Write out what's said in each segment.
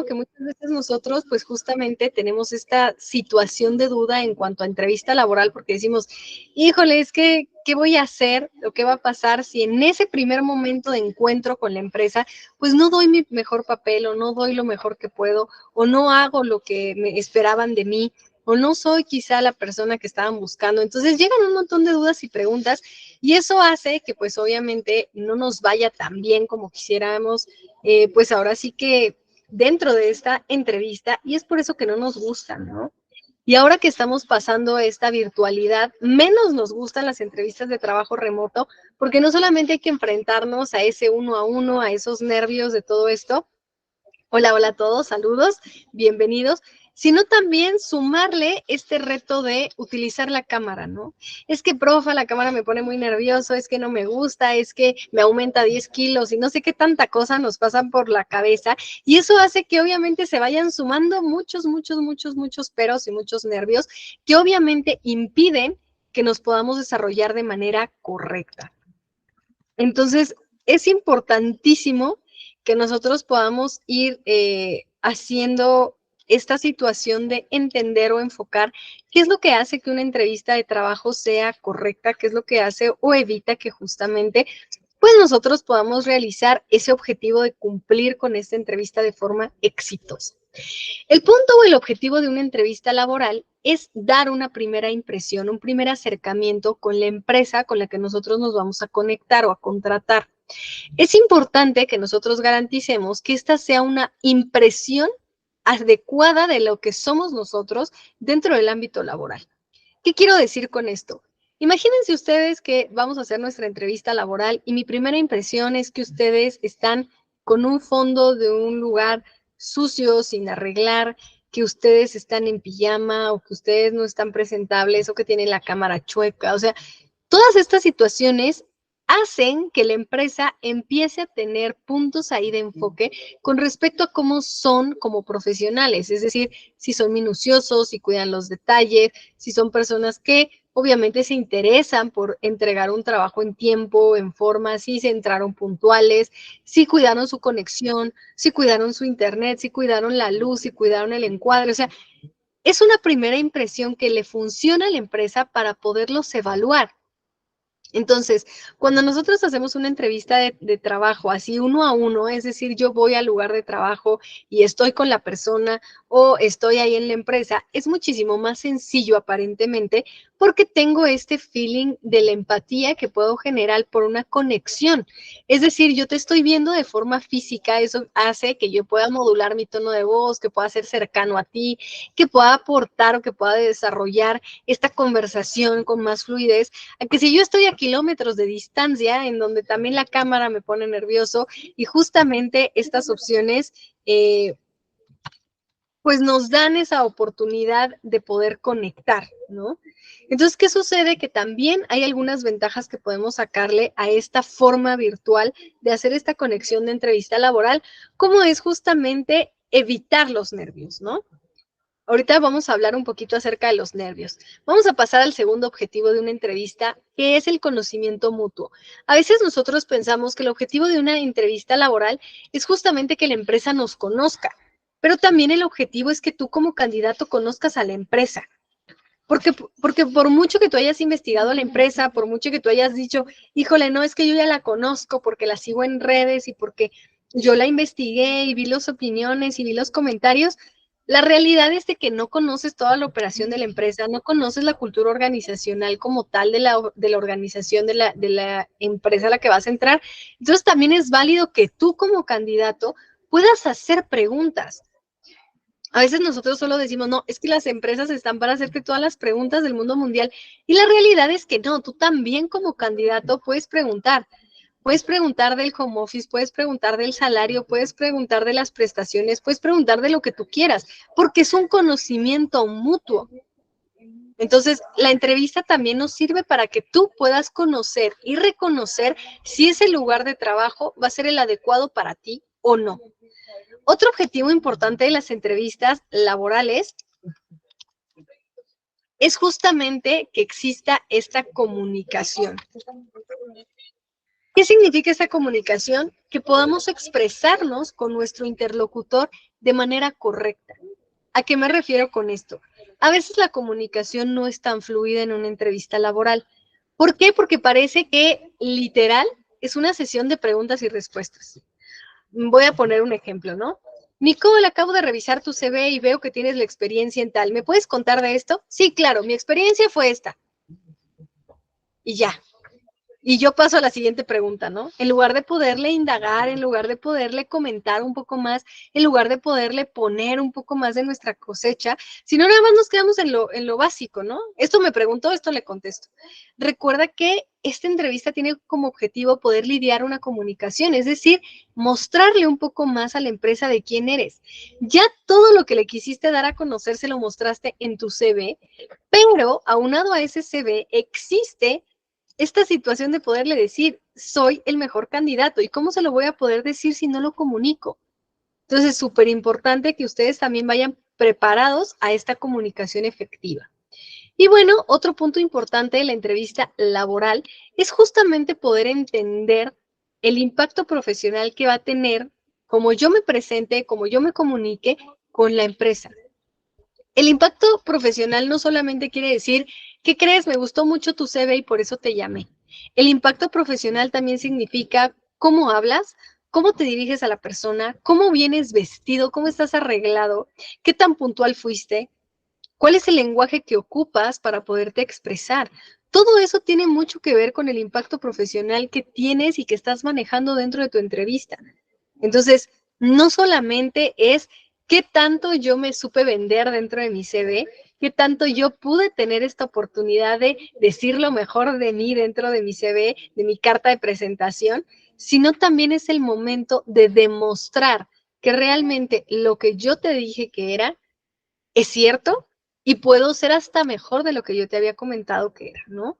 Que muchas veces nosotros, pues justamente tenemos esta situación de duda en cuanto a entrevista laboral, porque decimos, híjole, es que, ¿qué voy a hacer? ¿O qué va a pasar si en ese primer momento de encuentro con la empresa, pues no doy mi mejor papel o no doy lo mejor que puedo o no hago lo que me esperaban de mí? O no soy quizá la persona que estaban buscando. Entonces llegan un montón de dudas y preguntas y eso hace que pues obviamente no nos vaya tan bien como quisiéramos, pues ahora sí que dentro de esta entrevista, y es por eso que no nos gustan, ¿no? Y ahora que estamos pasando esta virtualidad, menos nos gustan las entrevistas de trabajo remoto, porque no solamente hay que enfrentarnos a ese uno a uno, a esos nervios de todo esto. Hola, hola a todos, saludos, bienvenidos, sino también sumarle este reto de utilizar la cámara, ¿no? Es que, profa, la cámara me pone muy nervioso, es que no me gusta, es que me aumenta 10 kilos y no sé qué tanta cosa nos pasan por la cabeza y eso hace que obviamente se vayan sumando muchos peros y muchos nervios que obviamente impiden que nos podamos desarrollar de manera correcta. Entonces, es importantísimo que nosotros podamos ir haciendo esta situación de entender o enfocar qué es lo que hace que una entrevista de trabajo sea correcta, qué es lo que hace o evita que justamente pues nosotros podamos realizar ese objetivo de cumplir con esta entrevista de forma exitosa. El punto o el objetivo de una entrevista laboral es dar una primera impresión, un primer acercamiento con la empresa con la que nosotros nos vamos a conectar o a contratar. Es importante que nosotros garanticemos que esta sea una impresión adecuada de lo que somos nosotros dentro del ámbito laboral. ¿Qué quiero decir con esto? Imagínense ustedes que vamos a hacer nuestra entrevista laboral y mi primera impresión es que ustedes están con un fondo de un lugar sucio, sin arreglar, que ustedes están en pijama o que ustedes no están presentables o que tienen la cámara chueca. O sea, todas estas situaciones hacen que la empresa empiece a tener puntos ahí de enfoque con respecto a cómo son como profesionales, es decir, si son minuciosos, si cuidan los detalles, si son personas que obviamente se interesan por entregar un trabajo en tiempo, en forma, si se entraron puntuales, si cuidaron su conexión, si cuidaron su internet, si cuidaron la luz, si cuidaron el encuadre, o sea, es una primera impresión que le funciona a la empresa para poderlos evaluar. Entonces, cuando nosotros hacemos una entrevista de trabajo así uno a uno, es decir, yo voy al lugar de trabajo y estoy con la persona o estoy ahí en la empresa, es muchísimo más sencillo aparentemente porque tengo este feeling de la empatía que puedo generar por una conexión. Es decir, yo te estoy viendo de forma física, eso hace que yo pueda modular mi tono de voz, que pueda ser cercano a ti, que pueda aportar o que pueda desarrollar esta conversación con más fluidez. Aunque si yo estoy a kilómetros de distancia, en donde también la cámara me pone nervioso y justamente estas opciones, pues nos dan esa oportunidad de poder conectar, ¿no? Entonces, ¿qué sucede? Que también hay algunas ventajas que podemos sacarle a esta forma virtual de hacer esta conexión de entrevista laboral, como es justamente evitar los nervios, ¿no? Ahorita vamos a hablar un poquito acerca de los nervios. Vamos a pasar al segundo objetivo de una entrevista, que es el conocimiento mutuo. A veces nosotros pensamos que el objetivo de una entrevista laboral es justamente que la empresa nos conozca, pero también el objetivo es que tú como candidato conozcas a la empresa. Porque por mucho que tú hayas investigado a la empresa, por mucho que tú hayas dicho, híjole, no, es que yo ya la conozco porque la sigo en redes y porque yo la investigué y vi las opiniones y vi los comentarios, la realidad es de que no conoces toda la operación de la empresa, no conoces la cultura organizacional como tal de la organización de la empresa a la que vas a entrar. Entonces también es válido que tú como candidato puedas hacer preguntas. A veces nosotros solo decimos, no, es que las empresas están para hacerte todas las preguntas del mundo mundial. Y la realidad es que no, tú también como candidato puedes preguntar. Puedes preguntar del home office, puedes preguntar del salario, puedes preguntar de las prestaciones, puedes preguntar de lo que tú quieras, porque es un conocimiento mutuo. Entonces, la entrevista también nos sirve para que tú puedas conocer y reconocer si ese lugar de trabajo va a ser el adecuado para ti o no. Otro objetivo importante de las entrevistas laborales es justamente que exista esta comunicación. ¿Qué significa esta comunicación? Que podamos expresarnos con nuestro interlocutor de manera correcta. ¿A qué me refiero con esto? A veces la comunicación no es tan fluida en una entrevista laboral. ¿Por qué? Porque parece que literal es una sesión de preguntas y respuestas. Voy a poner un ejemplo, ¿no? Nicole, acabo de revisar tu CV y veo que tienes la experiencia en tal. ¿Me puedes contar de esto? Sí, claro, mi experiencia fue esta. Y ya, y yo paso a la siguiente pregunta, ¿no? En lugar de poderle indagar, en lugar de poderle comentar un poco más, en lugar de poderle poner un poco más de nuestra cosecha, si no nada más nos quedamos en lo básico, ¿no? Esto me preguntó, esto le contesto. Recuerda que esta entrevista tiene como objetivo poder lidiar una comunicación, es decir, mostrarle un poco más a la empresa de quién eres. Ya todo lo que le quisiste dar a conocer se lo mostraste en tu CV, pero aunado a ese CV existe esta situación de poderle decir, soy el mejor candidato. ¿Y cómo se lo voy a poder decir si no lo comunico? Entonces, es súper importante que ustedes también vayan preparados a esta comunicación efectiva. Y bueno, otro punto importante de la entrevista laboral es justamente poder entender el impacto profesional que va a tener como yo me presente, como yo me comunique con la empresa. El impacto profesional no solamente quiere decir, ¿qué crees? Me gustó mucho tu CV y por eso te llamé. El impacto profesional también significa cómo hablas, cómo te diriges a la persona, cómo vienes vestido, cómo estás arreglado, qué tan puntual fuiste, cuál es el lenguaje que ocupas para poderte expresar. Todo eso tiene mucho que ver con el impacto profesional que tienes y que estás manejando dentro de tu entrevista. Entonces, no solamente es qué tanto yo me supe vender dentro de mi CV, qué tanto yo pude tener esta oportunidad de decir lo mejor de mí dentro de mi CV, de mi carta de presentación, sino también es el momento de demostrar que realmente lo que yo te dije que era es cierto y puedo ser hasta mejor de lo que yo te había comentado que era, ¿no?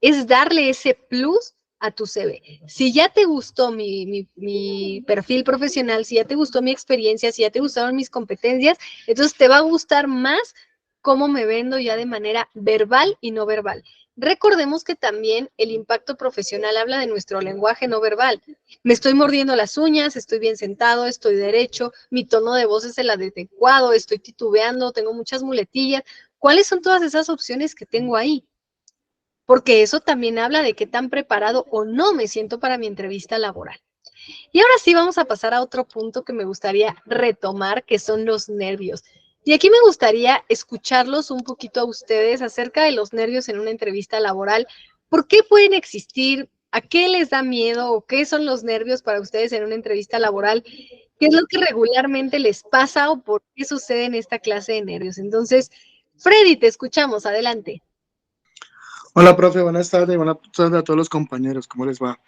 Es darle ese plus a tu CV. Si ya te gustó mi perfil profesional, si ya te gustó mi experiencia, si ya te gustaron mis competencias, entonces te va a gustar más cómo me vendo ya de manera verbal y no verbal. Recordemos que también el impacto profesional habla de nuestro lenguaje no verbal. Me estoy mordiendo las uñas, estoy bien sentado, estoy derecho, mi tono de voz es el adecuado, estoy titubeando, tengo muchas muletillas. ¿Cuáles son todas esas opciones que tengo ahí? Porque eso también habla de qué tan preparado o no me siento para mi entrevista laboral. Y ahora sí vamos a pasar a otro punto que me gustaría retomar, que son los nervios. Y aquí me gustaría escucharlos un poquito a ustedes acerca de los nervios en una entrevista laboral. ¿Por qué pueden existir? ¿A qué les da miedo? ¿O qué son los nervios para ustedes en una entrevista laboral? ¿Qué es lo que regularmente les pasa o por qué suceden esta clase de nervios? Entonces, Freddy, te escuchamos. Adelante. Hola, profe, buenas tardes a todos los compañeros, ¿cómo les va?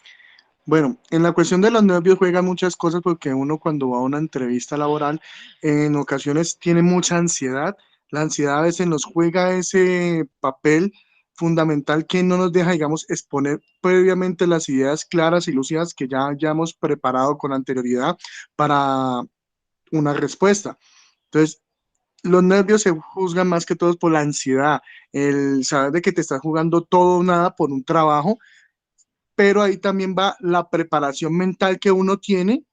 Bueno, en la cuestión de los nervios juegan muchas cosas porque uno cuando va a una entrevista laboral en ocasiones tiene mucha ansiedad. La ansiedad a veces nos juega ese papel fundamental que no nos deja, digamos, exponer previamente las ideas claras y lúcidas que ya hayamos preparado con anterioridad para una respuesta. Entonces, los nervios se juzgan más que todo por la ansiedad, el saber de que te estás jugando todo o nada por un trabajo, pero ahí también va la preparación mental que uno tiene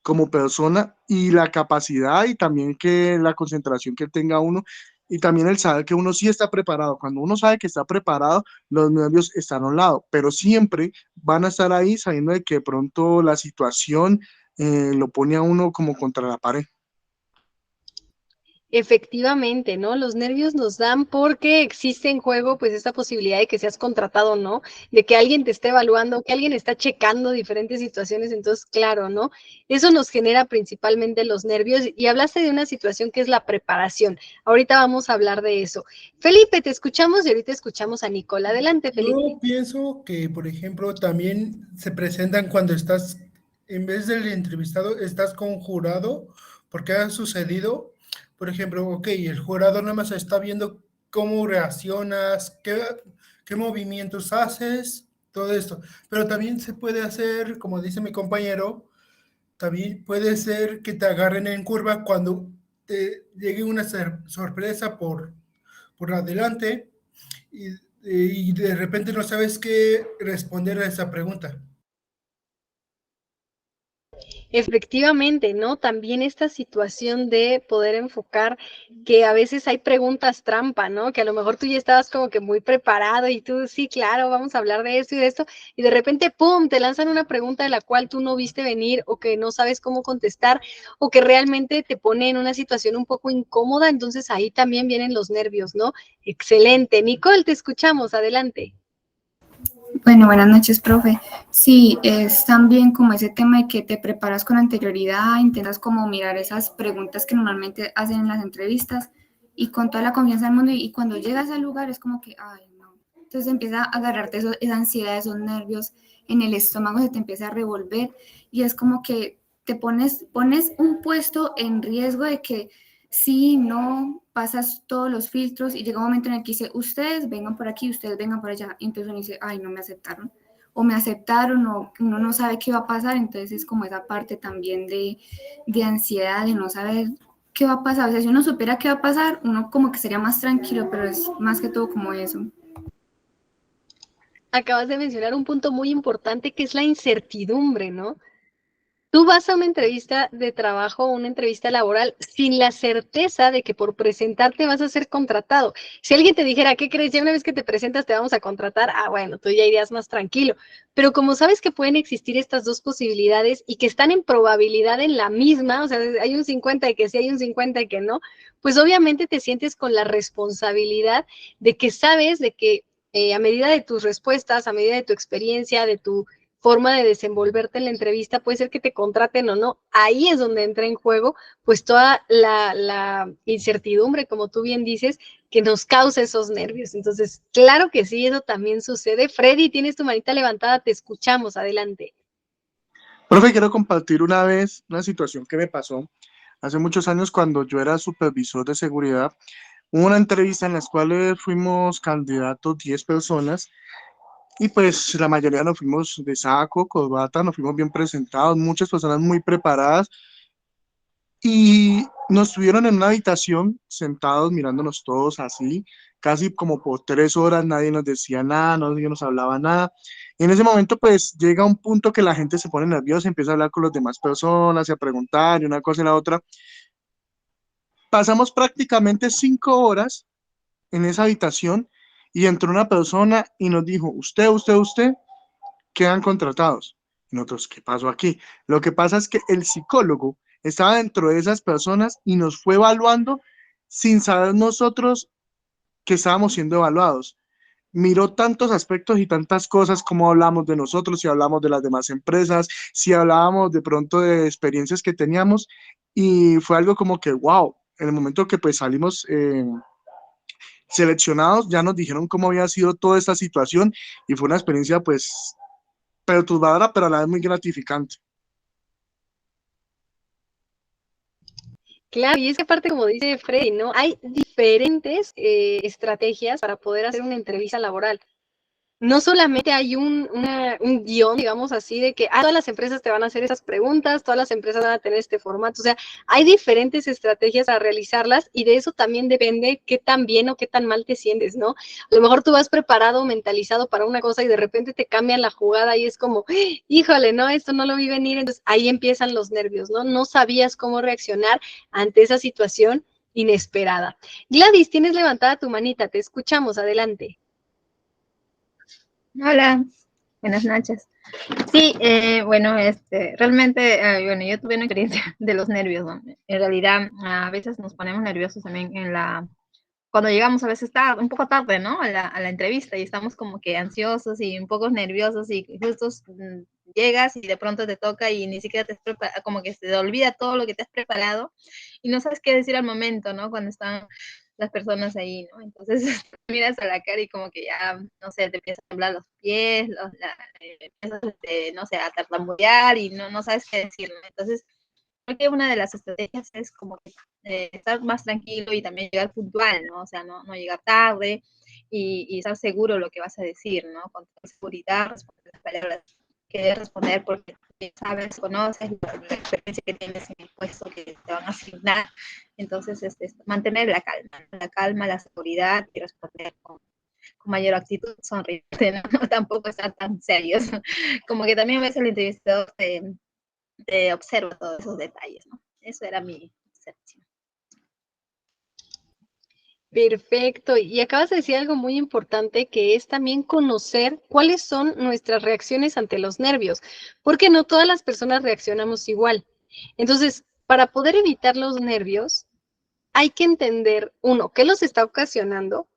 como persona y la capacidad y también que la concentración que tenga uno y también el saber que uno sí está preparado. Cuando uno sabe que está preparado, los nervios están a un lado, pero siempre van a estar ahí sabiendo de que de pronto la situación lo pone a uno como contra la pared. Efectivamente, ¿no? Los nervios nos dan porque existe en juego pues esta posibilidad de que seas contratado, ¿no? De que alguien te esté evaluando, que alguien está checando diferentes situaciones, entonces, claro, ¿no? Eso nos genera principalmente los nervios y hablaste de una situación que es la preparación. Ahorita vamos a hablar de eso. Felipe, te escuchamos y ahorita escuchamos a Nicole. Adelante, Felipe. Yo pienso que, por ejemplo, también se presentan cuando estás, en vez del entrevistado, estás con un jurado, porque ha sucedido, por ejemplo, ok, el jurado nada más está viendo cómo reaccionas, qué movimientos haces, todo esto. Pero también se puede hacer, como dice mi compañero, también puede ser que te agarren en curva cuando te llegue una sorpresa por adelante y, y de repente no sabes qué responder a esa pregunta. Efectivamente, ¿no? También esta situación de poder enfocar que a veces hay preguntas trampa, ¿no? Que a lo mejor tú ya estabas como que muy preparado y tú, sí, claro, vamos a hablar de esto y de esto, y de repente, ¡pum!, te lanzan una pregunta de la cual tú no viste venir o que no sabes cómo contestar o que realmente te pone en una situación un poco incómoda, entonces ahí también vienen los nervios, ¿no? Excelente. Nicole, te escuchamos, adelante. Bueno, buenas noches, profe. Sí, es también como ese tema de que te preparas con anterioridad, intentas como mirar esas preguntas que normalmente hacen en las entrevistas y con toda la confianza del mundo y cuando llegas al lugar es como que, ay, no. Entonces empieza a agarrarte esa ansiedad, esos nervios en el estómago, se te empieza a revolver y es como que te pones un puesto en riesgo de que si no pasas todos los filtros y llega un momento en el que dice, ustedes vengan por aquí, ustedes vengan por allá, y entonces uno dice, ay, no me aceptaron, o me aceptaron, o uno no sabe qué va a pasar, entonces es como esa parte también de ansiedad, de no saber qué va a pasar, o sea, si uno supiera qué va a pasar, uno como que sería más tranquilo, pero es más que todo como eso. Acabas de mencionar un punto muy importante que es la incertidumbre, ¿no? Tú vas a una entrevista de trabajo o una entrevista laboral sin la certeza de que por presentarte vas a ser contratado. Si alguien te dijera, ¿qué crees? Ya una vez que te presentas te vamos a contratar, bueno, tú ya irías más tranquilo. Pero como sabes que pueden existir estas dos posibilidades y que están en probabilidad en la misma, o sea, hay un 50 de que sí, hay un 50 de que no, pues obviamente te sientes con la responsabilidad de que sabes de que a medida de tus respuestas, a medida de tu experiencia, de tu forma de desenvolverte en la entrevista, puede ser que te contraten o no. Ahí es donde entra en juego pues toda la incertidumbre, como tú bien dices, que nos causa esos nervios. Entonces, claro que sí, eso también sucede. Freddy, tienes tu manita levantada, te escuchamos, adelante. Profe, quiero compartir una vez una situación que me pasó hace muchos años cuando yo era supervisor de seguridad. Hubo una entrevista en la cual fuimos candidatos 10 personas y pues la mayoría nos fuimos de saco, corbata, nos fuimos bien presentados, muchas personas muy preparadas y nos tuvieron en una habitación sentados mirándonos todos así, casi como por 3 horas, nadie nos decía nada, nadie nos hablaba nada. Y en ese momento pues llega un punto que la gente se pone nerviosa, empieza a hablar con las demás personas y a preguntar y una cosa y la otra. Pasamos prácticamente 5 horas en esa habitación y entró una persona y nos dijo, usted, quedan contratados. Y nosotros, ¿qué pasó aquí? Lo que pasa es que el psicólogo estaba dentro de esas personas y nos fue evaluando sin saber nosotros que estábamos siendo evaluados. Miró tantos aspectos y tantas cosas como hablamos de nosotros, si hablamos de las demás empresas, si hablábamos de pronto de experiencias que teníamos y fue algo como que, wow, en el momento que pues salimos seleccionados, ya nos dijeron cómo había sido toda esta situación y fue una experiencia pues perturbadora, pero a la vez muy gratificante. Claro, y es que aparte, como dice Freddy, ¿no? Hay diferentes estrategias para poder hacer una entrevista laboral. No solamente hay un guión, digamos así, de que todas las empresas te van a hacer esas preguntas, todas las empresas van a tener este formato, o sea, hay diferentes estrategias para realizarlas y de eso también depende qué tan bien o qué tan mal te sientes, ¿no? A lo mejor tú vas preparado, mentalizado para una cosa y de repente te cambian la jugada y es como, híjole, no, esto no lo vi venir, entonces ahí empiezan los nervios, ¿no? No sabías cómo reaccionar ante esa situación inesperada. Gladys, tienes levantada tu manita, te escuchamos, adelante. Hola, buenas noches. Sí, bueno, realmente, bueno, yo tuve una experiencia de los nervios, ¿no? En realidad, a veces nos ponemos nerviosos también cuando llegamos a veces tarde, un poco tarde, ¿no? A la entrevista y estamos como que ansiosos y un poco nerviosos y justo llegas y de pronto te toca y ni siquiera te has preparado, como que se te olvida todo lo que te has preparado y no sabes qué decir al momento, ¿no? Cuando están las personas ahí, ¿no? Entonces miras a la cara y como que ya, no sé, te empiezan a temblar los pies, empiezas, no sé, a tartamudear y no sabes qué decir, ¿no? Entonces, creo que una de las estrategias es como que estar más tranquilo y también llegar puntual, ¿no? O sea, no llegar tarde y estar seguro de lo que vas a decir, ¿no? Con seguridad, responder las palabras que debes responder porque sabes, conoces la experiencia que tienes en el puesto que te van a asignar. Entonces, mantener la calma, la seguridad y responder con mayor actitud, sonriente, ¿no? Tampoco estar tan serios. Como que también a veces el entrevistador observo todos esos detalles, ¿no? Eso era mi observación. Perfecto. Y acabas de decir algo muy importante, que es también conocer cuáles son nuestras reacciones ante los nervios, porque no todas las personas reaccionamos igual. Entonces, para poder evitar los nervios, hay que entender, uno, qué los está ocasionando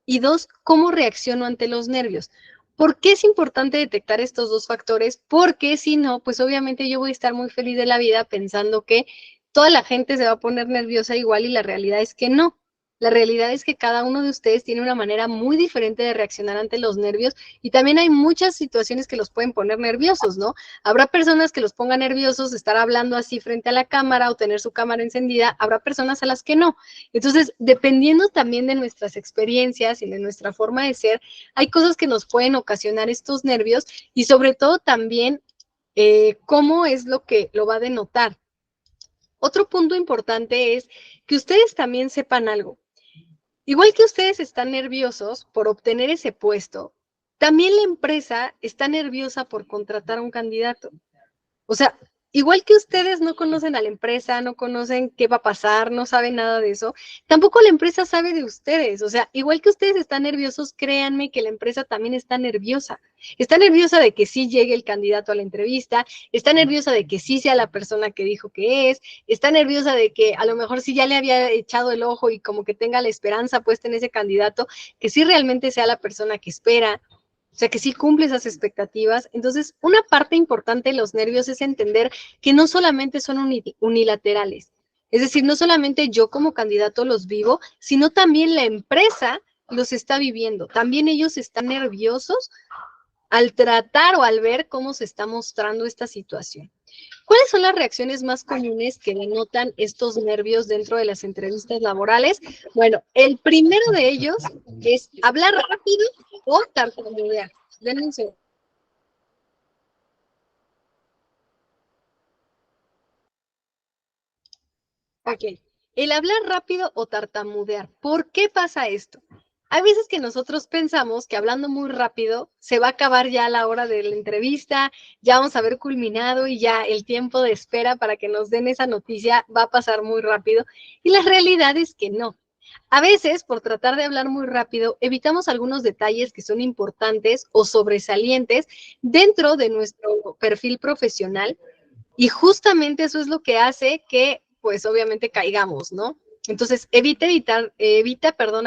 y dos, cómo reacciono ante los nervios. ¿Por qué es importante detectar estos dos factores? Porque si no, pues obviamente yo voy a estar muy feliz de la vida pensando que toda la gente se va a poner nerviosa igual y la realidad es que no. La realidad es que cada uno de ustedes tiene una manera muy diferente de reaccionar ante los nervios y también hay muchas situaciones que los pueden poner nerviosos, ¿no? Habrá personas que los pongan nerviosos estar hablando así frente a la cámara o tener su cámara encendida, habrá personas a las que no. Entonces, dependiendo también de nuestras experiencias y de nuestra forma de ser, hay cosas que nos pueden ocasionar estos nervios y sobre todo también cómo es lo que lo va a denotar. Otro punto importante es que ustedes también sepan algo. Igual que ustedes están nerviosos por obtener ese puesto, también la empresa está nerviosa por contratar a un candidato. O sea, igual que ustedes no conocen a la empresa, no conocen qué va a pasar, no saben nada de eso, tampoco la empresa sabe de ustedes. O sea, igual que ustedes están nerviosos, créanme que la empresa también está nerviosa. Está nerviosa de que sí llegue el candidato a la entrevista, está nerviosa de que sí sea la persona que dijo que es, está nerviosa de que a lo mejor sí ya le había echado el ojo y como que tenga la esperanza puesta en ese candidato, que sí realmente sea la persona que espera. O sea, que sí cumple esas expectativas. Entonces, una parte importante de los nervios es entender que no solamente son unilaterales. Es decir, no solamente yo como candidato los vivo, sino también la empresa los está viviendo. También ellos están nerviosos al tratar o al ver cómo se está mostrando esta situación. ¿Cuáles son las reacciones más comunes que denotan estos nervios dentro de las entrevistas laborales? Bueno, el primero de ellos es hablar rápido o tartamudear. Denme un segundo. Ok. El hablar rápido o tartamudear. ¿Por qué pasa esto? Hay veces que nosotros pensamos que hablando muy rápido se va a acabar ya la hora de la entrevista, ya vamos a haber culminado y ya el tiempo de espera para que nos den esa noticia va a pasar muy rápido. Y la realidad es que no. A veces, por tratar de hablar muy rápido, evitamos algunos detalles que son importantes o sobresalientes dentro de nuestro perfil profesional y justamente eso es lo que hace que, pues obviamente caigamos, ¿no? Entonces, evita,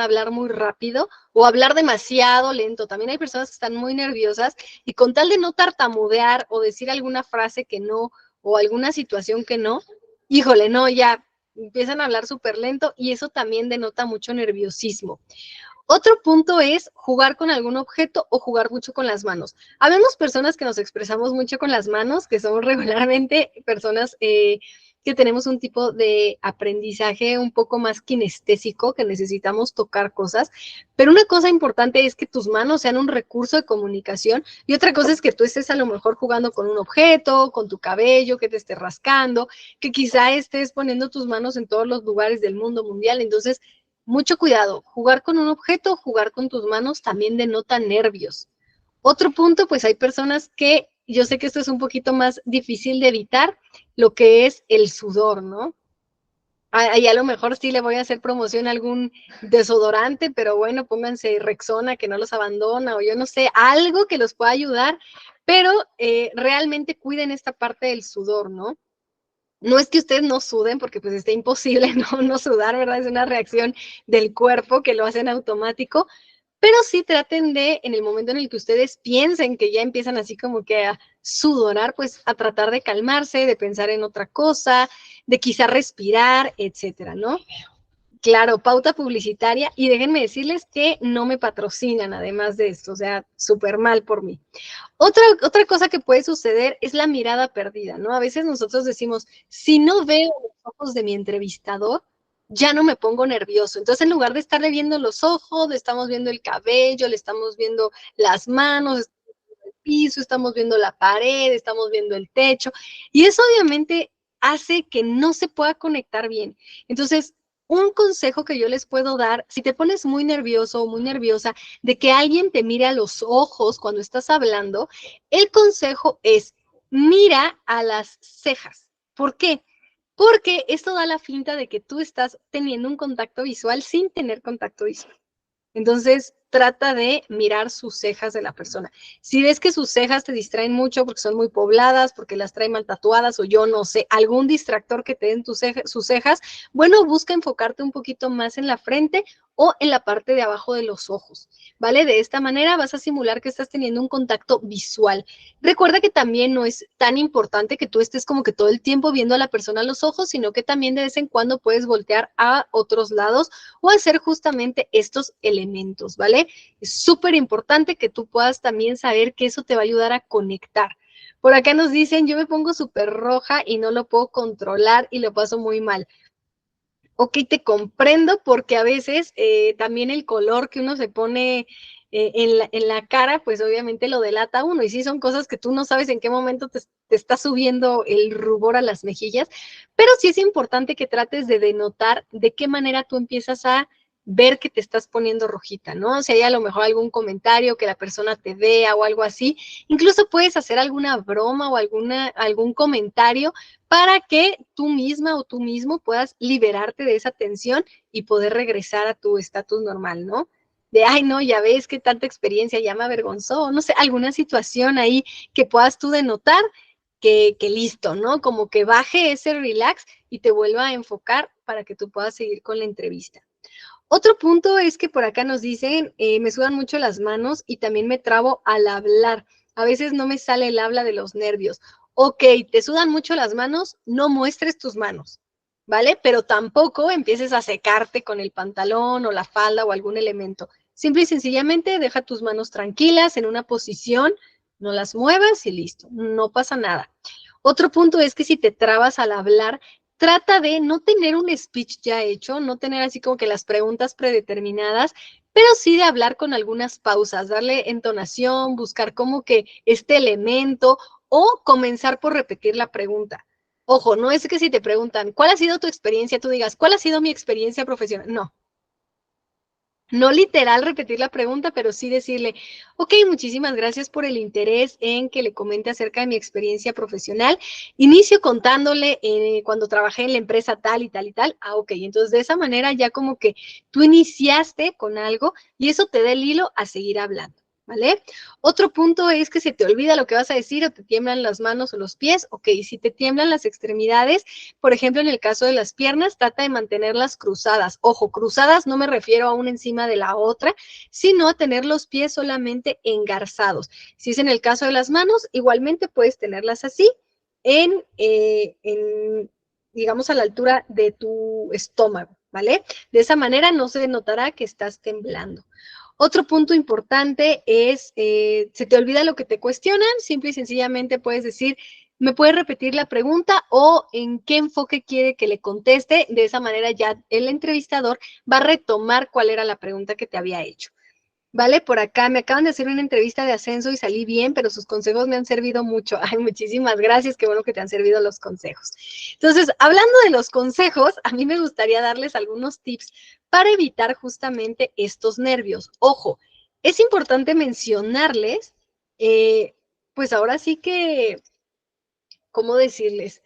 hablar muy rápido o hablar demasiado lento. También hay personas que están muy nerviosas y con tal de no tartamudear o decir alguna frase que no o alguna situación que no, híjole, no, ya empiezan a hablar súper lento y eso también denota mucho nerviosismo. Otro punto es jugar con algún objeto o jugar mucho con las manos. Habemos personas que nos expresamos mucho con las manos, que somos regularmente personas que tenemos un tipo de aprendizaje un poco más kinestésico, que necesitamos tocar cosas, pero una cosa importante es que tus manos sean un recurso de comunicación y otra cosa es que tú estés a lo mejor jugando con un objeto, con tu cabello, que te estés rascando, que quizá estés poniendo tus manos en todos los lugares del mundo mundial. Entonces, mucho cuidado, jugar con un objeto, jugar con tus manos también denota nervios. Otro punto, pues hay personas que, yo sé que esto es un poquito más difícil de evitar, lo que es el sudor, ¿no? Ahí a lo mejor sí le voy a hacer promoción a algún desodorante, pero bueno, pónganse Rexona que no los abandona o yo no sé, algo que los pueda ayudar, pero realmente cuiden esta parte del sudor, ¿no? No es que ustedes no suden, porque pues está imposible no sudar, ¿verdad? Es una reacción del cuerpo que lo hacen automático, pero sí traten de, en el momento en el que ustedes piensen que ya empiezan así como que a sudorar, pues a tratar de calmarse, de pensar en otra cosa, de quizá respirar, etcétera, ¿no? Claro, pauta publicitaria y déjenme decirles que no me patrocinan además de esto, o sea, súper mal por mí. Otra cosa que puede suceder es la mirada perdida, ¿no? A veces nosotros decimos, si no veo los ojos de mi entrevistador, ya no me pongo nervioso. Entonces, en lugar de estarle viendo los ojos, le estamos viendo el cabello, le estamos viendo las manos, estamos viendo el piso, estamos viendo la pared, estamos viendo el techo. Y eso obviamente hace que no se pueda conectar bien. Entonces, un consejo que yo les puedo dar, si te pones muy nervioso o muy nerviosa de que alguien te mire a los ojos cuando estás hablando, el consejo es mira a las cejas. ¿Por qué? Porque esto da la finta de que tú estás teniendo un contacto visual sin tener contacto visual. Entonces, trata de mirar sus cejas de la persona. Si ves que sus cejas te distraen mucho porque son muy pobladas, porque las trae mal tatuadas o yo no sé, algún distractor que te den sus cejas, bueno, busca enfocarte un poquito más en la frente o en la parte de abajo de los ojos, ¿vale? De esta manera vas a simular que estás teniendo un contacto visual. Recuerda que también no es tan importante que tú estés como que todo el tiempo viendo a la persona a los ojos, sino que también de vez en cuando puedes voltear a otros lados o hacer justamente estos elementos, ¿vale? Es súper importante que tú puedas también saber que eso te va a ayudar a conectar. Por acá nos dicen, yo me pongo súper roja y no lo puedo controlar y lo paso muy mal. Ok, te comprendo porque a veces también el color que uno se pone en la cara, pues obviamente lo delata a uno. Y sí, son cosas que tú no sabes en qué momento te está subiendo el rubor a las mejillas, pero sí es importante que trates de denotar de qué manera tú empiezas a ver que te estás poniendo rojita, ¿no? Si hay a lo mejor algún comentario que la persona te vea o algo así, incluso puedes hacer alguna broma o algún comentario para que tú misma o tú mismo puedas liberarte de esa tensión y poder regresar a tu estatus normal, ¿no? De, ay, no, ya ves que tanta experiencia ya me avergonzó, no sé, alguna situación ahí que puedas tú denotar que listo, ¿no? Como que baje ese relax y te vuelva a enfocar para que tú puedas seguir con la entrevista. Otro punto es que por acá nos dicen, me sudan mucho las manos y también me trabo al hablar. A veces no me sale el habla de los nervios. Ok, te sudan mucho las manos, no muestres tus manos, ¿vale? Pero tampoco empieces a secarte con el pantalón o la falda o algún elemento. Simple y sencillamente deja tus manos tranquilas en una posición, no las muevas y listo, no pasa nada. Otro punto es que si te trabas al hablar, trata de no tener un speech ya hecho, no tener así como que las preguntas predeterminadas, pero sí de hablar con algunas pausas, darle entonación, buscar como que este elemento o comenzar por repetir la pregunta. Ojo, no es que si te preguntan, ¿cuál ha sido tu experiencia? Tú digas, ¿cuál ha sido mi experiencia profesional? No. No literal repetir la pregunta, pero sí decirle, ok, muchísimas gracias por el interés en que le comente acerca de mi experiencia profesional. Inicio contándole cuando trabajé en la empresa tal y tal y tal. Ah, ok, entonces de esa manera ya como que tú iniciaste con algo y eso te da el hilo a seguir hablando. ¿Vale? Otro punto es que se te olvida lo que vas a decir o te tiemblan las manos o los pies. Ok, si te tiemblan las extremidades, por ejemplo, en el caso de las piernas, trata de mantenerlas cruzadas. Ojo, cruzadas no me refiero a una encima de la otra, sino a tener los pies solamente engarzados. Si es en el caso de las manos, igualmente puedes tenerlas así digamos, a la altura de tu estómago, ¿vale? De esa manera no se notará que estás temblando. Otro punto importante es, se te olvida lo que te cuestionan, simple y sencillamente puedes decir, ¿me puedes repetir la pregunta o en qué enfoque quiere que le conteste? De esa manera ya el entrevistador va a retomar cuál era la pregunta que te había hecho. ¿Vale? Por acá me acaban de hacer una entrevista de ascenso y salí bien, pero sus consejos me han servido mucho. Ay, muchísimas gracias, qué bueno que te han servido los consejos. Entonces, hablando de los consejos, a mí me gustaría darles algunos tips para evitar justamente estos nervios. Ojo, es importante mencionarles, pues ahora sí que, ¿cómo decirles?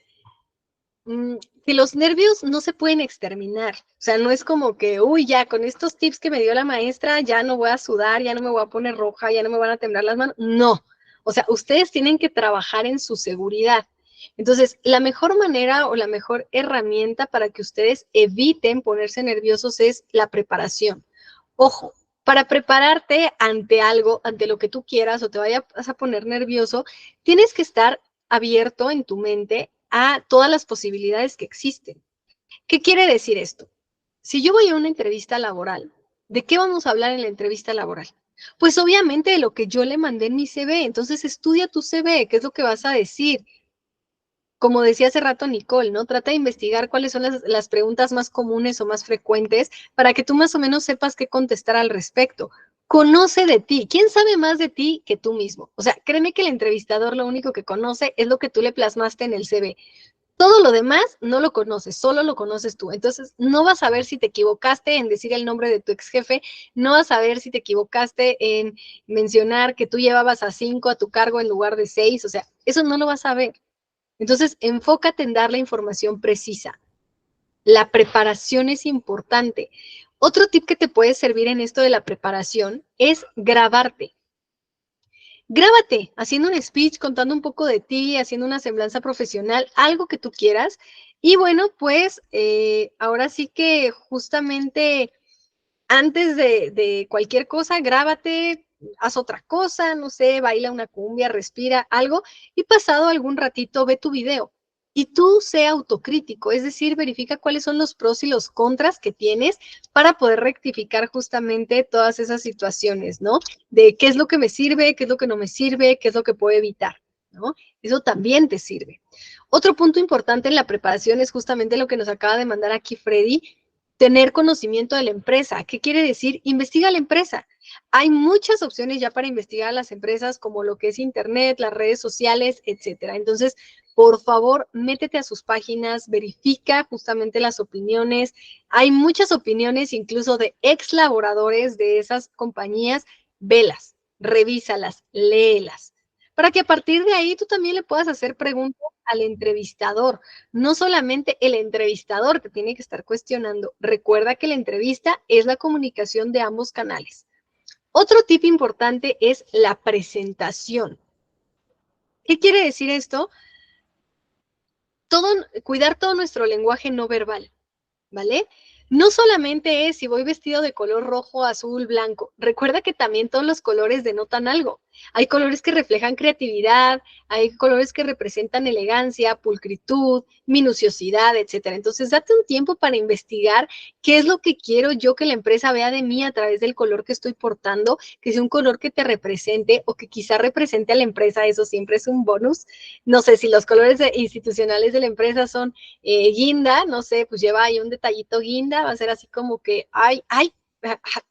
Que los nervios no se pueden exterminar. O sea, no es como que, uy, ya con estos tips que me dio la maestra, ya no voy a sudar, ya no me voy a poner roja, ya no me van a temblar las manos. No. O sea, ustedes tienen que trabajar en su seguridad. Entonces, la mejor manera o la mejor herramienta para que ustedes eviten ponerse nerviosos es la preparación. Ojo, para prepararte ante algo, ante lo que tú quieras o te vayas a poner nervioso, tienes que estar abierto en tu mente a todas las posibilidades que existen. ¿Qué quiere decir esto? Si yo voy a una entrevista laboral, ¿de qué vamos a hablar en la entrevista laboral? Pues obviamente de lo que yo le mandé en mi CV. Entonces estudia tu CV, qué es lo que vas a decir. Como decía hace rato Nicole, ¿no? Trata de investigar cuáles son las preguntas más comunes o más frecuentes para que tú más o menos sepas qué contestar al respecto. Conoce de ti. ¿Quién sabe más de ti que tú mismo? O sea, créeme que el entrevistador lo único que conoce es lo que tú le plasmaste en el CV. Todo lo demás no lo conoces, solo lo conoces tú. Entonces, no vas a ver si te equivocaste en decir el nombre de tu ex jefe, no vas a ver si te equivocaste en mencionar que tú llevabas a 5 a tu cargo en lugar de 6, o sea, eso no lo vas a ver. Entonces, enfócate en dar la información precisa. La preparación es importante. Otro tip que te puede servir en esto de la preparación es grabarte. Grábate haciendo un speech, contando un poco de ti, haciendo una semblanza profesional, algo que tú quieras. Y bueno, pues ahora sí que justamente antes de cualquier cosa, grábate, haz otra cosa, no sé, baila una cumbia, respira algo y pasado algún ratito ve tu video. Y tú sé autocrítico, es decir, verifica cuáles son los pros y los contras que tienes para poder rectificar justamente todas esas situaciones, ¿no? De qué es lo que me sirve, qué es lo que no me sirve, qué es lo que puedo evitar, ¿no? Eso también te sirve. Otro punto importante en la preparación es justamente lo que nos acaba de mandar aquí Freddy, tener conocimiento de la empresa. ¿Qué quiere decir? Investiga la empresa. Hay muchas opciones ya para investigar a las empresas, como lo que es Internet, las redes sociales, etcétera. Entonces, por favor, métete a sus páginas, verifica justamente las opiniones. Hay muchas opiniones, incluso de ex laboradores de esas compañías. Velas, revísalas, léelas, para que a partir de ahí tú también le puedas hacer preguntas al entrevistador. No solamente el entrevistador te tiene que estar cuestionando. Recuerda que la entrevista es la comunicación de ambos canales. Otro tip importante es la presentación. ¿Qué quiere decir esto? Cuidar todo nuestro lenguaje no verbal, ¿vale? No solamente es si voy vestido de color rojo, azul, blanco. Recuerda que también todos los colores denotan algo. Hay colores que reflejan creatividad, hay colores que representan elegancia, pulcritud, minuciosidad, etcétera. Entonces, date un tiempo para investigar qué es lo que quiero yo que la empresa vea de mí a través del color que estoy portando, que sea un color que te represente o que quizá represente a la empresa. Eso siempre es un bonus. No sé si los colores institucionales de la empresa son guinda, no sé, pues lleva ahí un detallito guinda, va a ser así como que, ay,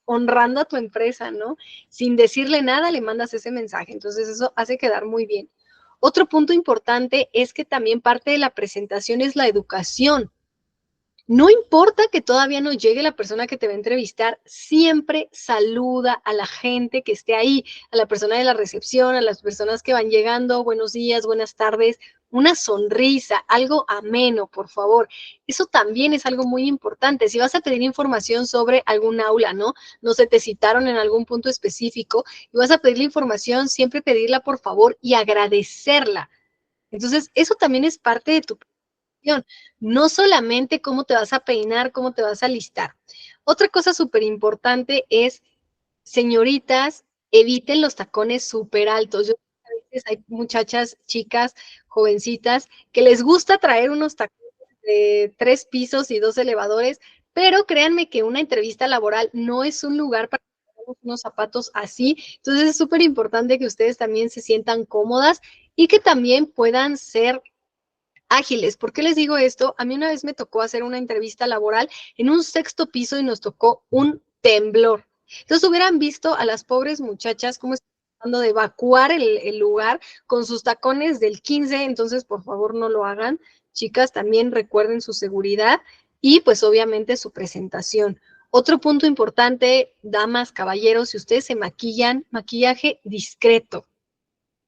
honrando a tu empresa, ¿no? Sin decirle nada, le mandas ese mensaje. Entonces, eso hace quedar muy bien. Otro punto importante es que también parte de la presentación es la educación. No importa que todavía no llegue la persona que te va a entrevistar, siempre saluda a la gente que esté ahí, a la persona de la recepción, a las personas que van llegando, buenos días, buenas tardes, una sonrisa, algo ameno, por favor. Eso también es algo muy importante. Si vas a pedir información sobre algún aula, ¿no? No sé, te citaron en algún punto específico y vas a pedir la información, siempre pedirla por favor y agradecerla. Entonces, eso también es parte de tu no solamente cómo te vas a peinar, cómo te vas a alistar. Otra cosa súper importante es, señoritas, eviten los tacones súper altos. Yo a veces hay muchachas, chicas, jovencitas, que les gusta traer unos tacones de 3 pisos y 2 elevadores, pero créanme que una entrevista laboral no es un lugar para unos zapatos así. Entonces es súper importante que ustedes también se sientan cómodas y que también puedan ser ágiles. ¿Por qué les digo esto? A mí una vez me tocó hacer una entrevista laboral en un 6º piso y nos tocó un temblor. Entonces hubieran visto a las pobres muchachas cómo están tratando de evacuar el lugar con sus tacones del 15, entonces por favor no lo hagan. Chicas, también recuerden su seguridad y pues obviamente su presentación. Otro punto importante, damas, caballeros, si ustedes se maquillan, maquillaje discreto,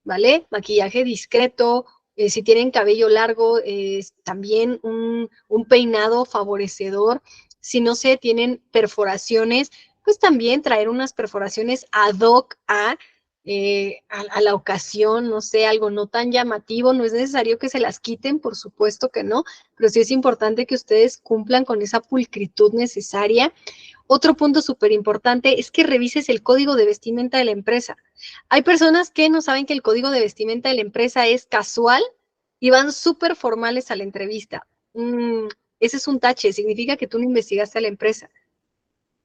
¿vale? Maquillaje discreto, si tienen cabello largo, también un peinado favorecedor. Si no se tienen perforaciones, pues también traer unas perforaciones ad hoc a la ocasión, no sé, algo no tan llamativo. No es necesario que se las quiten, por supuesto que no, pero sí es importante que ustedes cumplan con esa pulcritud necesaria. Otro punto súper importante es que revises el código de vestimenta de la empresa. Hay personas que no saben que el código de vestimenta de la empresa es casual y van súper formales a la entrevista. Ese es un tache, significa que tú no investigaste a la empresa.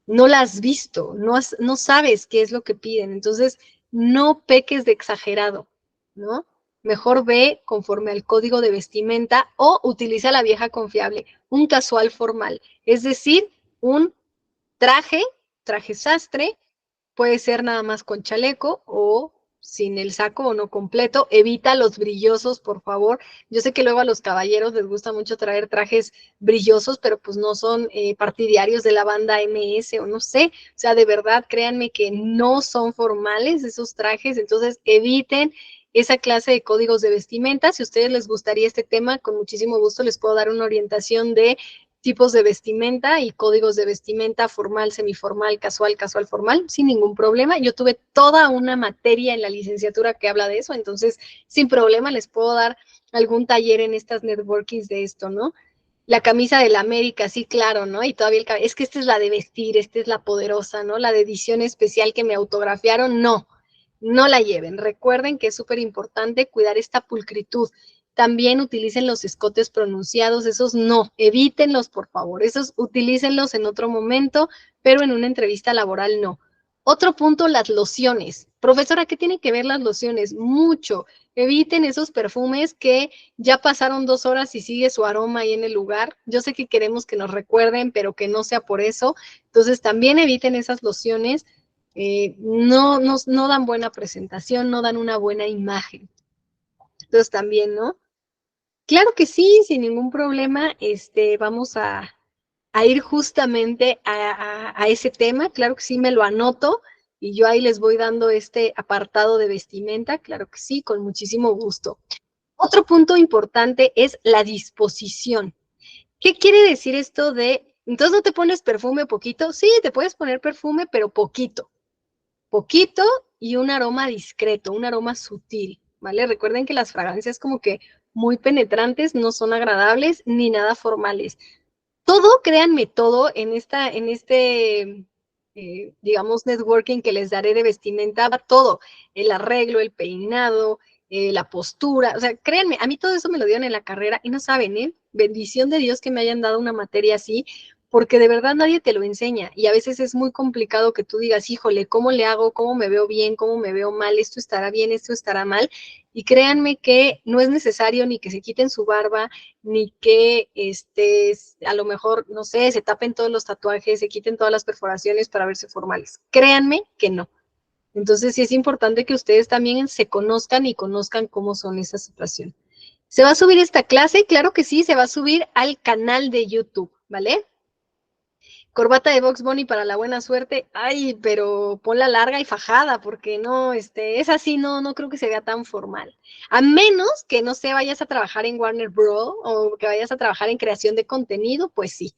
No la has visto, no sabes qué es lo que piden. Entonces, no peques de exagerado, ¿no? Mejor ve conforme al código de vestimenta o utiliza la vieja confiable, un casual formal, es decir, un traje sastre, puede ser nada más con chaleco o sin el saco o no completo, evita los brillosos, por favor. Yo sé que luego a los caballeros les gusta mucho traer trajes brillosos, pero pues no son partidarios de la banda MS o no sé, o sea, de verdad, créanme que no son formales esos trajes, entonces eviten esa clase de códigos de vestimenta. Si a ustedes les gustaría este tema, con muchísimo gusto les puedo dar una orientación de tipos de vestimenta y códigos de vestimenta formal, semiformal, casual, casual, formal, sin ningún problema. Yo tuve toda una materia en la licenciatura que habla de eso, entonces sin problema les puedo dar algún taller en estas networkings de esto, ¿no? La camisa de la América, sí, claro, ¿no? Y todavía es que esta es la de vestir, esta es la poderosa, ¿no? La de edición especial que me autografiaron, no, no la lleven. Recuerden que es súper importante cuidar esta pulcritud. También utilicen los escotes pronunciados, esos no, evítenlos por favor, esos utilícenlos en otro momento, pero en una entrevista laboral no. Otro punto, las lociones. Profesora, ¿qué tienen que ver las lociones? Mucho. Eviten esos perfumes que ya pasaron 2 horas y sigue su aroma ahí en el lugar. Yo sé que queremos que nos recuerden, pero que no sea por eso. Entonces también eviten esas lociones. No dan buena presentación, no dan una buena imagen. Entonces también, ¿no? Claro que sí, sin ningún problema, vamos a ir justamente a ese tema, claro que sí, me lo anoto y yo ahí les voy dando este apartado de vestimenta, claro que sí, con muchísimo gusto. Otro punto importante es la disposición. ¿Qué quiere decir esto de, entonces no te pones perfume poquito? Sí, te puedes poner perfume, pero poquito, poquito y un aroma discreto, un aroma sutil, ¿vale? Recuerden que las fragancias como que muy penetrantes no son agradables ni nada formales. Todo, créanme, todo en este, digamos, networking que les daré de vestimenta, va todo, el arreglo, el peinado, la postura, o sea, créanme, a mí todo eso me lo dieron en la carrera y no saben, ¿eh? Bendición de Dios que me hayan dado una materia así, porque de verdad nadie te lo enseña y a veces es muy complicado que tú digas, híjole, ¿cómo le hago? ¿Cómo me veo bien? ¿Cómo me veo mal? ¿Esto estará bien? ¿Esto estará mal? Y créanme que no es necesario ni que se quiten su barba, ni que a lo mejor, no sé, se tapen todos los tatuajes, se quiten todas las perforaciones para verse formales. Créanme que no. Entonces sí es importante que ustedes también se conozcan y conozcan cómo son esas situaciones. ¿Se va a subir esta clase? Claro que sí, se va a subir al canal de YouTube, ¿vale? Corbata de Box Bunny para la buena suerte. Ay, pero ponla larga y fajada, porque no, es así, no creo que se vea tan formal. A menos que, no sé, vayas a trabajar en Warner Bros. O que vayas a trabajar en creación de contenido, pues sí.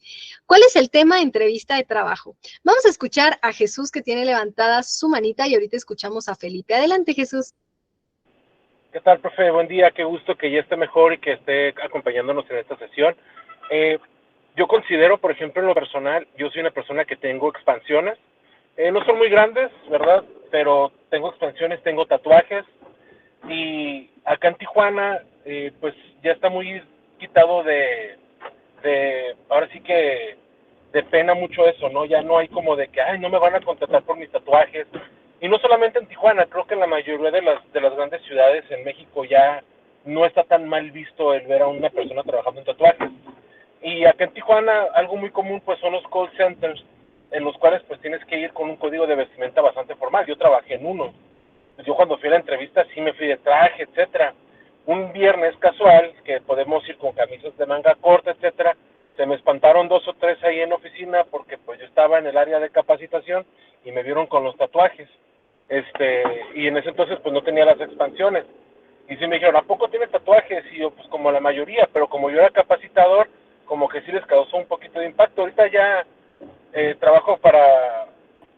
¿Cuál es el tema de entrevista de trabajo? Vamos a escuchar a Jesús, que tiene levantada su manita, y ahorita escuchamos a Felipe. Adelante, Jesús. ¿Qué tal, profe? Buen día, qué gusto que ya esté mejor y que esté acompañándonos en esta sesión. Yo considero, por ejemplo, en lo personal, yo soy una persona que tengo expansiones. No son muy grandes, ¿verdad? Pero tengo expansiones, tengo tatuajes. Y acá en Tijuana, pues ya está muy quitado ahora sí que de pena mucho eso, ¿no? Ya no hay como de que, ay, no me van a contratar por mis tatuajes. Y no solamente en Tijuana, creo que en la mayoría de las grandes ciudades en México ya no está tan mal visto el ver a una persona trabajando en tatuajes. Y acá en Tijuana algo muy común pues son los call centers, en los cuales pues tienes que ir con un código de vestimenta bastante formal. Yo trabajé en uno. Pues yo cuando fui a la entrevista sí me fui de traje, etcétera. Un viernes casual, que podemos ir con camisas de manga corta, etcétera, se me espantaron 2 o 3 ahí en la oficina porque pues yo estaba en el área de capacitación y me vieron con los tatuajes. Y en ese entonces pues no tenía las expansiones. Y sí me dijeron, ¿a poco tienes tatuajes? Y yo, pues como la mayoría, pero como yo era capacitador, como que sí les causó un poquito de impacto. Ahorita ya trabajo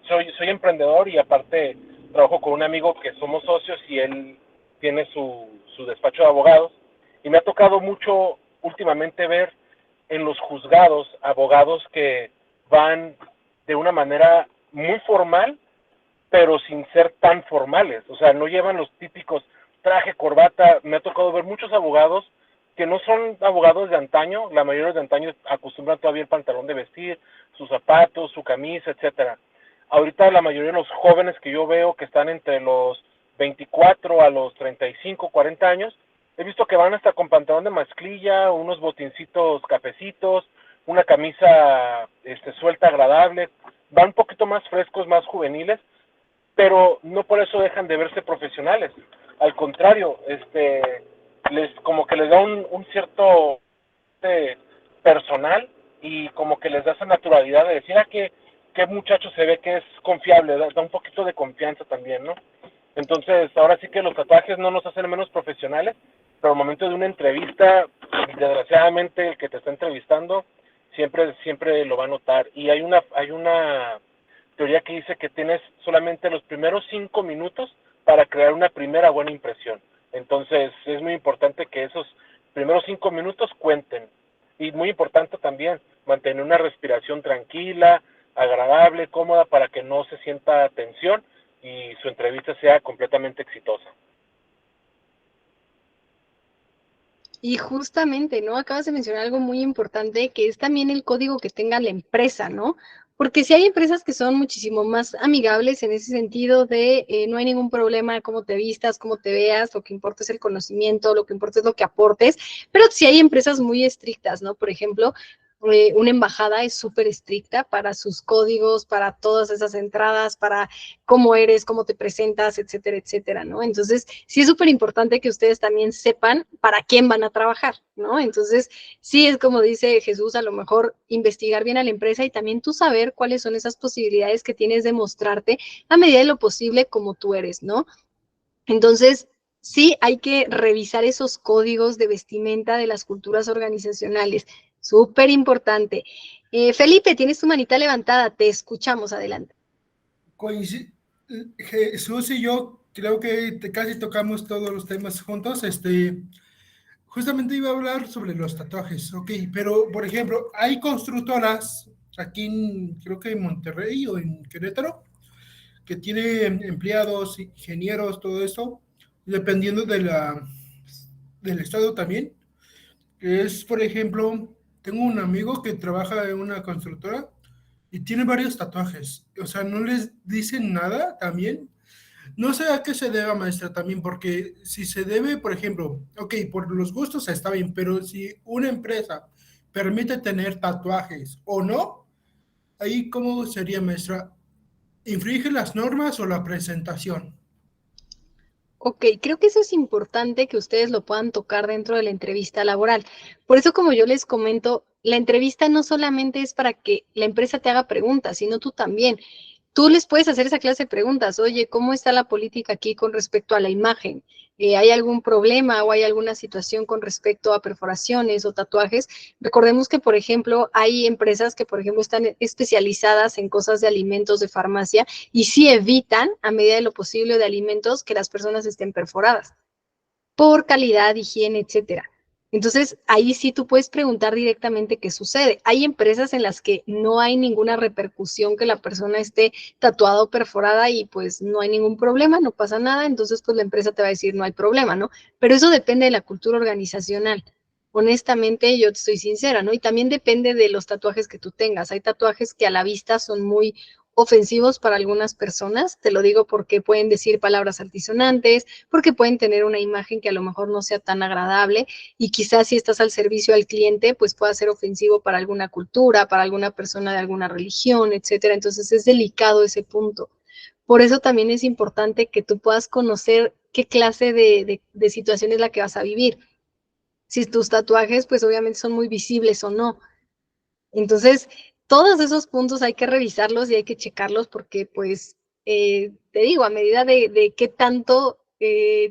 soy emprendedor y aparte trabajo con un amigo que somos socios y él tiene su despacho de abogados. Y me ha tocado mucho últimamente ver en los juzgados abogados que van de una manera muy formal, pero sin ser tan formales. O sea, no llevan los típicos traje, corbata. Me ha tocado ver muchos abogados que no son abogados de antaño. La mayoría de antaño acostumbran todavía el pantalón de vestir, sus zapatos, su camisa, etcétera. Ahorita la mayoría de los jóvenes que yo veo que están entre los 24 a los 35, 40 años, he visto que van hasta con pantalón de mezclilla, unos botincitos cafecitos, una camisa suelta agradable, van un poquito más frescos, más juveniles. pero no por eso dejan de verse profesionales. Al contrario, les como que les da un cierto personal y como que les da esa naturalidad de decir, qué muchacho se ve que es confiable, da un poquito de confianza también, ¿no? Entonces, ahora sí que los tatuajes no nos hacen menos profesionales, pero al momento de una entrevista, desgraciadamente el que te está entrevistando siempre lo va a notar. Y hay una teoría que dice que tienes solamente los primeros 5 minutos para crear una primera buena impresión. Entonces, es muy importante que esos primeros 5 minutos cuenten. Y muy importante también mantener una respiración tranquila, agradable, cómoda, para que no se sienta tensión y su entrevista sea completamente exitosa. Y justamente, ¿no? Acabas de mencionar algo muy importante, que es también el código que tenga la empresa, ¿no? Porque si hay empresas que son muchísimo más amigables en ese sentido de no hay ningún problema cómo te vistas, cómo te veas, lo que importa es el conocimiento, lo que importa es lo que aportes, pero sí hay empresas muy estrictas, ¿no? Por ejemplo, una embajada es súper estricta para sus códigos, para todas esas entradas, para cómo eres, cómo te presentas, etcétera, etcétera, ¿no? Entonces, sí es súper importante que ustedes también sepan para quién van a trabajar, ¿no? Entonces, sí es como dice Jesús, a lo mejor investigar bien a la empresa y también tú saber cuáles son esas posibilidades que tienes de mostrarte a medida de lo posible como tú eres, ¿no? Entonces, sí hay que revisar esos códigos de vestimenta de las culturas organizacionales. Súper importante. Felipe, tienes tu manita levantada, te escuchamos, adelante. Jesús y yo creo que casi tocamos todos los temas juntos. Justamente iba a hablar sobre los tatuajes, ok, pero por ejemplo, hay constructoras aquí creo que en Monterrey o en Querétaro, que tienen empleados, ingenieros, todo eso, dependiendo del estado también. Por ejemplo, tengo un amigo que trabaja en una constructora y tiene varios tatuajes. O sea, no les dicen nada también. No sé a qué se deba, maestra, también, porque si se debe, por ejemplo, ok, por los gustos está bien, pero si una empresa permite tener tatuajes o no, ahí cómo sería, maestra, ¿infringe las normas o la presentación? Ok, creo que eso es importante que ustedes lo puedan tocar dentro de la entrevista laboral. Por eso, como yo les comento, la entrevista no solamente es para que la empresa te haga preguntas, sino tú también. Tú les puedes hacer esa clase de preguntas. Oye, ¿cómo está la política aquí con respecto a la imagen? ¿Hay algún problema o hay alguna situación con respecto a perforaciones o tatuajes? Recordemos que, por ejemplo, hay empresas que, por ejemplo, están especializadas en cosas de alimentos de farmacia y sí evitan, a medida de lo posible, de alimentos que las personas estén perforadas por calidad, higiene, etcétera. Entonces, ahí sí tú puedes preguntar directamente qué sucede. Hay empresas en las que no hay ninguna repercusión que la persona esté tatuada o perforada y pues no hay ningún problema, no pasa nada, entonces pues la empresa te va a decir no hay problema, ¿no? Pero eso depende de la cultura organizacional. Honestamente, yo te estoy sincera, ¿no? Y también depende de los tatuajes que tú tengas. Hay tatuajes que a la vista son muy ofensivos para algunas personas, te lo digo porque pueden decir palabras altisonantes, porque pueden tener una imagen que a lo mejor no sea tan agradable y quizás si estás al servicio al cliente, pues pueda ser ofensivo para alguna cultura, para alguna persona de alguna religión, etcétera. Entonces es delicado ese punto. Por eso también es importante que tú puedas conocer qué clase de situación es la que vas a vivir. Si tus tatuajes, pues obviamente son muy visibles o no. Entonces, todos esos puntos hay que revisarlos y hay que checarlos porque, pues, te digo, a medida de qué tanto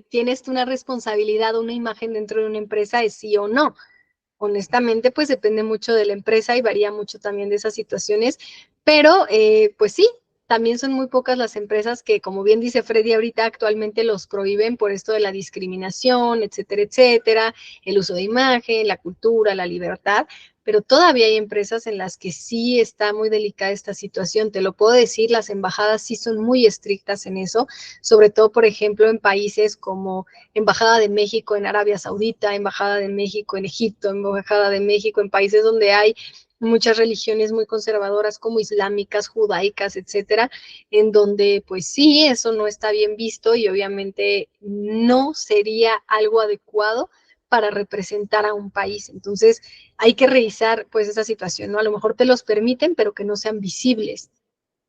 tienes tú una responsabilidad o una imagen dentro de una empresa, es sí o no. Honestamente, pues depende mucho de la empresa y varía mucho también de esas situaciones, pero pues sí, también son muy pocas las empresas que, como bien dice Freddy ahorita, actualmente los prohíben por esto de la discriminación, etcétera, etcétera, el uso de imagen, la cultura, la libertad, pero todavía hay empresas en las que sí está muy delicada esta situación. Te lo puedo decir, las embajadas sí son muy estrictas en eso, sobre todo, por ejemplo, en países como Embajada de México en Arabia Saudita, Embajada de México en Egipto, Embajada de México en países donde hay muchas religiones muy conservadoras como islámicas, judaicas, etcétera, en donde pues sí, eso no está bien visto y obviamente no sería algo adecuado para representar a un país. Entonces, hay que revisar pues esa situación, ¿no? A lo mejor te los permiten, pero que no sean visibles.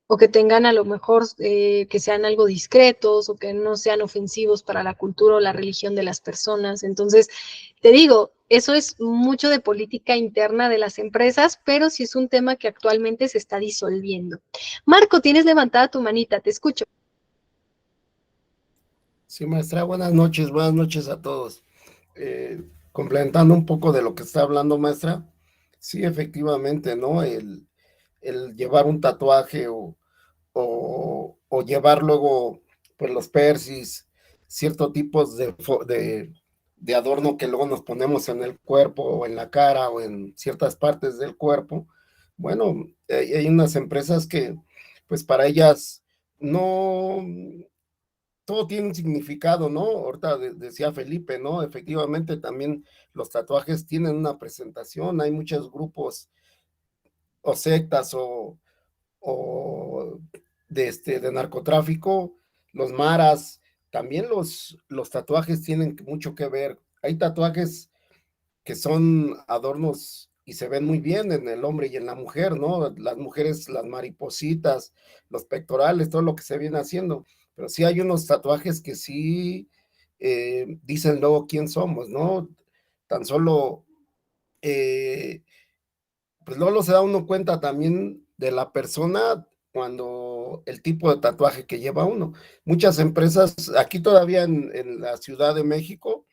o que tengan a lo mejor que sean algo discretos o que no sean ofensivos para la cultura o la religión de las personas. Entonces, te digo, eso es mucho de política interna de las empresas, pero sí es un tema que actualmente se está disolviendo. Marco, tienes levantada tu manita, te escucho. Sí, maestra, buenas noches a todos. Complementando un poco de lo que está hablando, maestra, sí, efectivamente, ¿no? El llevar un tatuaje o llevar luego, pues, los piercings, ciertos tipos de adorno que luego nos ponemos en el cuerpo o en la cara o en ciertas partes del cuerpo. Bueno, hay unas empresas que, pues, para ellas no todo tiene un significado, ¿no? Ahorita decía Felipe, ¿no? Efectivamente, también los tatuajes tienen una presentación. Hay muchos grupos o sectas o de narcotráfico, los maras, también los tatuajes tienen mucho que ver. Hay tatuajes que son adornos y se ven muy bien en el hombre y en la mujer, ¿no? Las mujeres, las maripositas, los pectorales, todo lo que se viene haciendo. Pero sí hay unos tatuajes que sí dicen luego quién somos, ¿no? Tan solo, pues luego se da uno cuenta también de la persona cuando el tipo de tatuaje que lleva uno. Muchas empresas, aquí todavía en la Ciudad de México,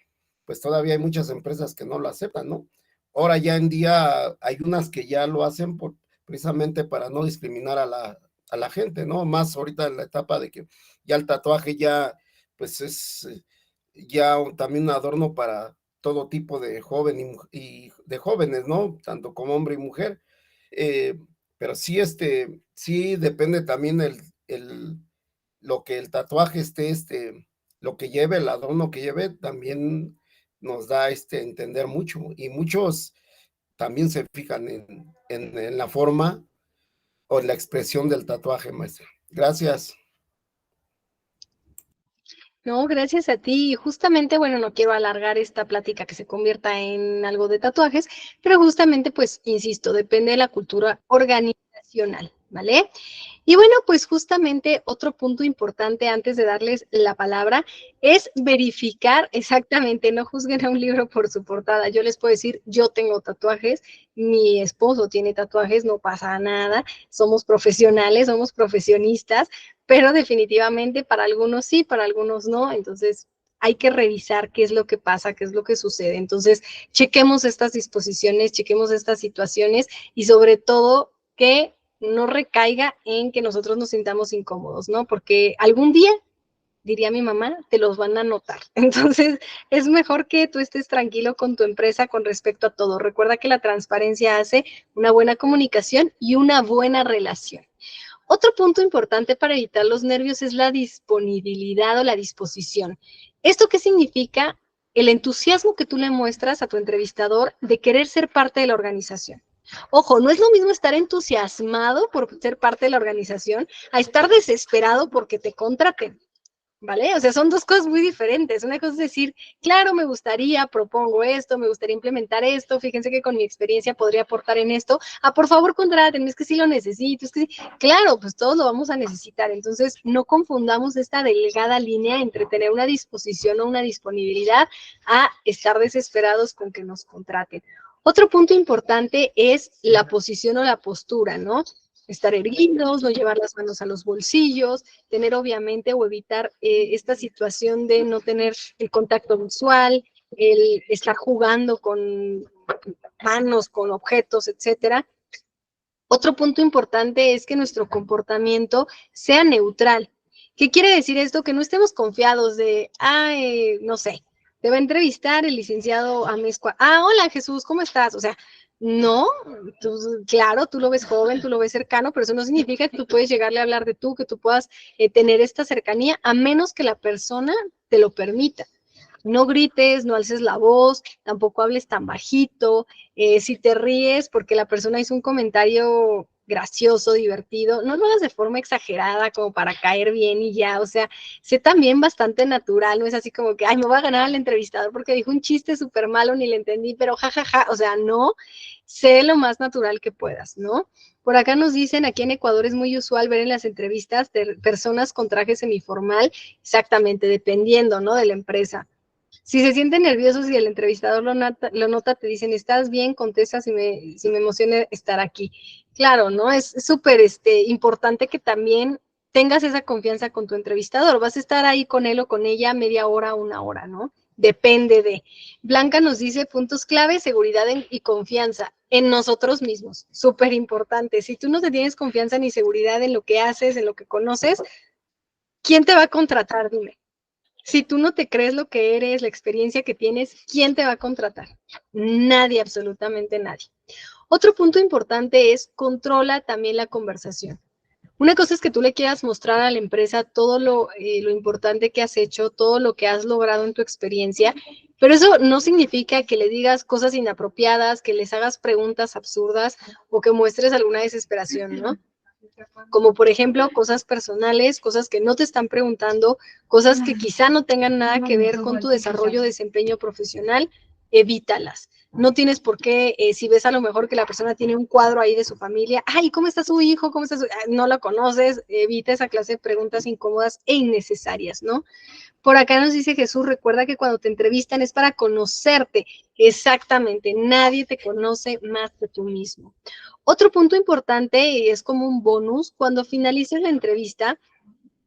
pues todavía hay muchas empresas que no lo aceptan, ¿no? Ahora ya en día hay unas que ya lo hacen precisamente para no discriminar a la gente, ¿no? Más ahorita en la etapa de que ya el tatuaje ya, pues es ya también un adorno para todo tipo de joven y de jóvenes, ¿no? Tanto como hombre y mujer. Eh, pero sí, sí depende también lo que el tatuaje lo que lleve, el adorno que lleve, también nos da entender mucho. Y muchos también se fijan en la forma o en la expresión del tatuaje, maestra. Gracias. No, gracias a ti. Justamente, bueno, no quiero alargar esta plática que se convierta en algo de tatuajes, pero justamente, pues, insisto, depende de la cultura organizacional, ¿vale? Y bueno, pues justamente otro punto importante antes de darles la palabra es verificar exactamente, no juzguen a un libro por su portada. Yo les puedo decir, yo tengo tatuajes, mi esposo tiene tatuajes, no pasa nada, somos profesionales, somos profesionistas, pero definitivamente para algunos sí, para algunos no, entonces hay que revisar qué es lo que pasa, qué es lo que sucede. Entonces, chequemos estas disposiciones, chequemos estas situaciones y sobre todo que no recaiga en que nosotros nos sintamos incómodos, ¿no? Porque algún día, diría mi mamá, te los van a notar. Entonces, es mejor que tú estés tranquilo con tu empresa con respecto a todo. Recuerda que la transparencia hace una buena comunicación y una buena relación. Otro punto importante para evitar los nervios es la disponibilidad o la disposición. ¿Esto qué significa? El entusiasmo que tú le muestras a tu entrevistador de querer ser parte de la organización. Ojo, no es lo mismo estar entusiasmado por ser parte de la organización a estar desesperado porque te contraten, ¿vale? O sea, son dos cosas muy diferentes. Una cosa es decir, claro, me gustaría, propongo esto, me gustaría implementar esto, fíjense que con mi experiencia podría aportar en esto. Ah, por favor, contrátenme, es que sí lo necesito, es que sí. Claro, pues todos lo vamos a necesitar. Entonces, no confundamos esta delgada línea entre tener una disposición o una disponibilidad a estar desesperados con que nos contraten. Otro punto importante es la posición o la postura, ¿no? Estar erguidos, no llevar las manos a los bolsillos, tener obviamente o evitar esta situación de no tener el contacto visual, el estar jugando con manos, con objetos, etcétera. Otro punto importante es que nuestro comportamiento sea neutral. ¿Qué quiere decir esto? Que no estemos confiados de, no sé, te va a entrevistar el licenciado Amezcua. Hola Jesús, ¿cómo estás? O sea, no, claro, tú lo ves joven, tú lo ves cercano, pero eso no significa que tú puedes llegarle a hablar de tú, que tú puedas tener esta cercanía, a menos que la persona te lo permita. No grites, no alces la voz, tampoco hables tan bajito. Si te ríes porque la persona hizo un comentario gracioso, divertido, no lo hagas de forma exagerada como para caer bien y ya, o sea, sé también bastante natural, no es así como que, ay, me voy a ganar al entrevistador porque dijo un chiste súper malo, ni le entendí, pero jajaja, o sea, no, sé lo más natural que puedas, ¿no? Por acá nos dicen, aquí en Ecuador es muy usual ver en las entrevistas de personas con traje semiformal, exactamente, dependiendo, ¿no? De la empresa. Si se sienten nerviosos y el entrevistador lo nota, te dicen, ¿estás bien? Contesta si me emociona estar aquí. Claro, ¿no? Es súper importante que también tengas esa confianza con tu entrevistador. Vas a estar ahí con él o con ella media hora, una hora, ¿no? Depende de. Blanca nos dice puntos clave, seguridad y confianza en nosotros mismos. Súper importante. Si tú no te tienes confianza ni seguridad en lo que haces, en lo que conoces, ¿quién te va a contratar? Dime. Si tú no te crees lo que eres, la experiencia que tienes, ¿quién te va a contratar? Nadie, absolutamente nadie. Otro punto importante es controla también la conversación. Una cosa es que tú le quieras mostrar a la empresa todo lo importante que has hecho, todo lo que has logrado en tu experiencia, pero eso no significa que le digas cosas inapropiadas, que les hagas preguntas absurdas o que muestres alguna desesperación, ¿no? Como por ejemplo cosas personales, cosas que no te están preguntando, cosas que quizá no tengan nada que ver con tu desarrollo, desempeño profesional, evítalas. No tienes por qué, si ves a lo mejor que la persona tiene un cuadro ahí de su familia, ay, ¿cómo está su hijo? ¿Cómo está su...? No la conoces, evita esa clase de preguntas incómodas e innecesarias, ¿no? Por acá nos dice Jesús, recuerda que cuando te entrevistan es para conocerte. Exactamente, nadie te conoce más que tú mismo. Otro punto importante, y es como un bonus, cuando finalices la entrevista,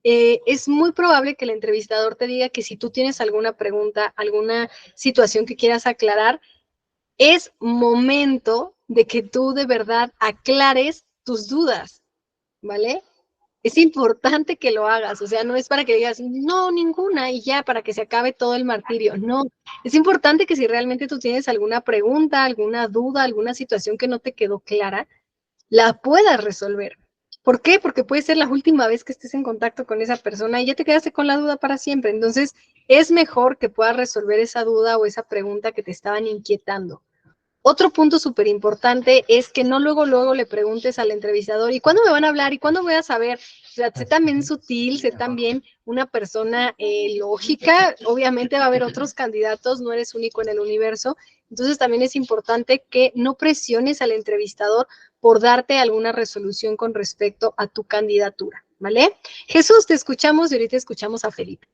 es muy probable que el entrevistador te diga que si tú tienes alguna pregunta, alguna situación que quieras aclarar, es momento de que tú de verdad aclares tus dudas, ¿vale? Es importante que lo hagas, o sea, no es para que digas, no, ninguna, y ya, para que se acabe todo el martirio, no. Es importante que si realmente tú tienes alguna pregunta, alguna duda, alguna situación que no te quedó clara, la puedas resolver. ¿Por qué? Porque puede ser la última vez que estés en contacto con esa persona y ya te quedaste con la duda para siempre. Entonces, es mejor que puedas resolver esa duda o esa pregunta que te estaban inquietando. Otro punto súper importante es que no luego le preguntes al entrevistador, ¿y cuándo me van a hablar? ¿Y cuándo voy a saber? O sea, sé también sutil, sé también una persona lógica. Obviamente va a haber otros candidatos, no eres único en el universo. Entonces también es importante que no presiones al entrevistador por darte alguna resolución con respecto a tu candidatura, ¿vale? Jesús, te escuchamos y ahorita escuchamos a Felipe.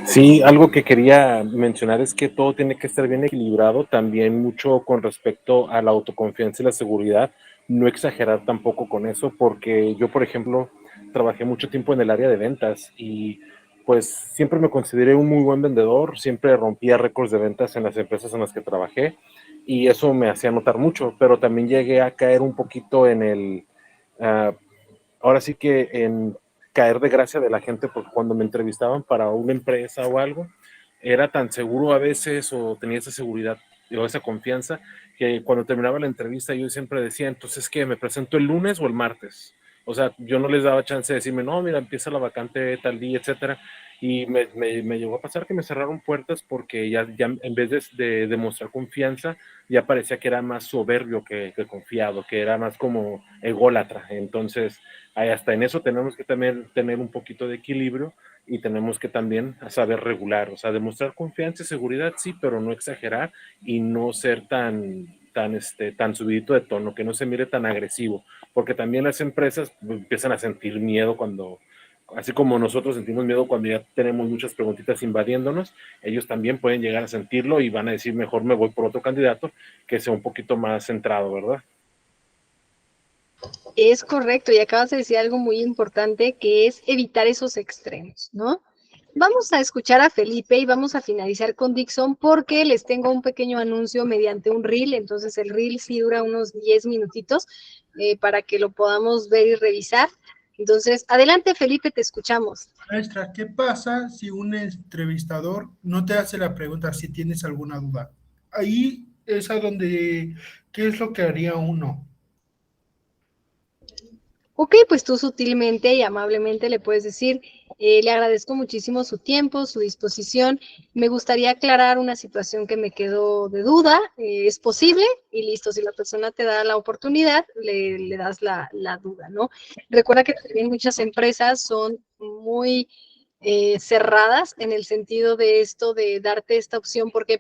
Sí, algo que quería mencionar es que todo tiene que estar bien equilibrado, también mucho con respecto a la autoconfianza y la seguridad, no exagerar tampoco con eso, porque yo, por ejemplo, trabajé mucho tiempo en el área de ventas y pues siempre me consideré un muy buen vendedor, siempre rompía récords de ventas en las empresas en las que trabajé y eso me hacía notar mucho, pero también llegué a caer un poquito en el, ahora sí que en caer de gracia de la gente, porque cuando me entrevistaban para una empresa o algo, era tan seguro a veces o tenía esa seguridad o esa confianza que cuando terminaba la entrevista yo siempre decía, entonces, ¿qué? ¿Me presento el lunes o el martes? O sea, yo no les daba chance de decirme, no, mira, empieza la vacante tal día, etcétera. Y me llegó a pasar que me cerraron puertas porque ya en vez de demostrar confianza, ya parecía que era más soberbio que confiado, que era más como ególatra. Entonces, hasta en eso tenemos que también tener un poquito de equilibrio y tenemos que también saber regular, o sea, demostrar confianza y seguridad, sí, pero no exagerar y no ser tan subidito de tono, que no se mire tan agresivo, porque también las empresas empiezan a sentir miedo cuando, así como nosotros sentimos miedo cuando ya tenemos muchas preguntitas invadiéndonos, ellos también pueden llegar a sentirlo y van a decir, mejor me voy por otro candidato que sea un poquito más centrado, ¿verdad? Es correcto, y acabas de decir algo muy importante que es evitar esos extremos, ¿no? Vamos a escuchar a Felipe y vamos a finalizar con Dixon porque les tengo un pequeño anuncio mediante un reel, entonces el reel sí dura unos 10 minutitos para que lo podamos ver y revisar. Entonces, adelante Felipe, te escuchamos. Maestra, ¿qué pasa si un entrevistador no te hace la pregunta si tienes alguna duda? Ahí es a donde, ¿qué es lo que haría uno? Ok, pues tú sutilmente y amablemente le puedes decir, Le agradezco muchísimo su tiempo, su disposición. Me gustaría aclarar una situación que me quedó de duda. ¿Es posible? Y listo, si la persona te da la oportunidad, le das la duda, ¿no? Recuerda que también muchas empresas son muy cerradas en el sentido de esto de darte esta opción, porque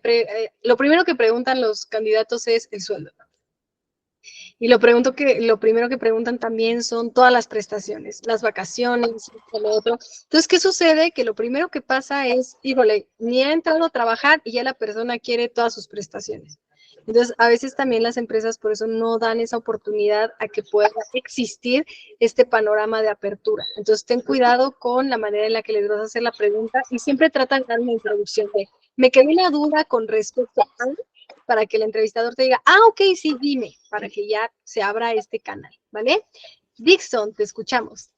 lo primero que preguntan los candidatos es el sueldo. Y lo primero que preguntan también son todas las prestaciones, las vacaciones, lo otro. Entonces, ¿qué sucede? Que lo primero que pasa es, híjole, ni ha entrado a trabajar y ya la persona quiere todas sus prestaciones. Entonces, a veces también las empresas por eso no dan esa oportunidad a que pueda existir este panorama de apertura. Entonces, ten cuidado con la manera en la que les vas a hacer la pregunta y siempre trata de dar una introducción de, me quedó una duda con respecto a, para que el entrevistador te diga, ok, sí, dime, para que ya se abra este canal, ¿vale? Dixon, te escuchamos.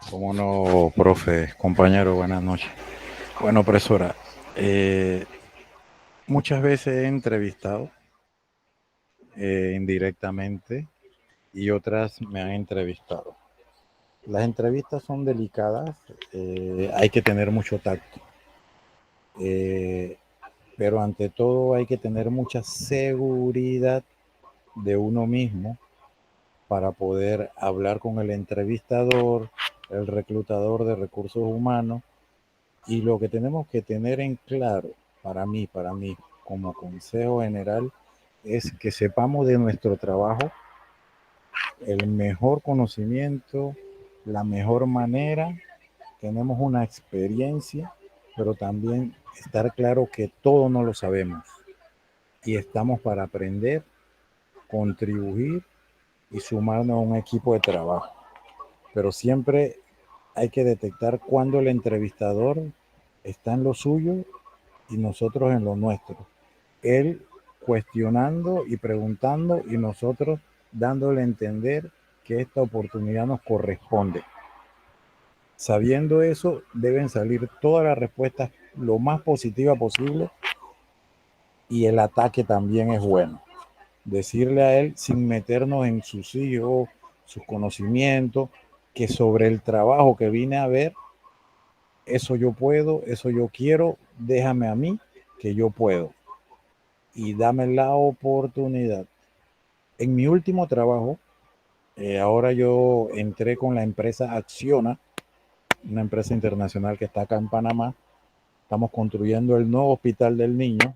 Cómo no, profe, compañero, buenas noches. Bueno, profesora, muchas veces he entrevistado indirectamente y otras me han entrevistado. Las entrevistas son delicadas, hay que tener mucho tacto, pero ante todo hay que tener mucha seguridad de uno mismo para poder hablar con el entrevistador, el reclutador de recursos humanos. Y lo que tenemos que tener en claro, para mí, como consejo general, es que sepamos de nuestro trabajo el mejor conocimiento, la mejor manera, tenemos una experiencia, pero también estar claro que todo no lo sabemos y estamos para aprender, contribuir y sumarnos a un equipo de trabajo. Pero siempre hay que detectar cuando el entrevistador está en lo suyo y nosotros en lo nuestro. Él cuestionando y preguntando y nosotros dándole a entender que esta oportunidad nos corresponde. Sabiendo eso, deben salir todas las respuestas lo más positiva posible y el ataque también es bueno. Decirle a él sin meternos en sus hijos, sus conocimientos, que sobre el trabajo que vine a ver, eso yo puedo, eso yo quiero, déjame a mí que yo puedo y dame la oportunidad. En mi último trabajo, ahora yo entré con la empresa Acciona, una empresa internacional que está acá en Panamá. Estamos construyendo el nuevo hospital del niño.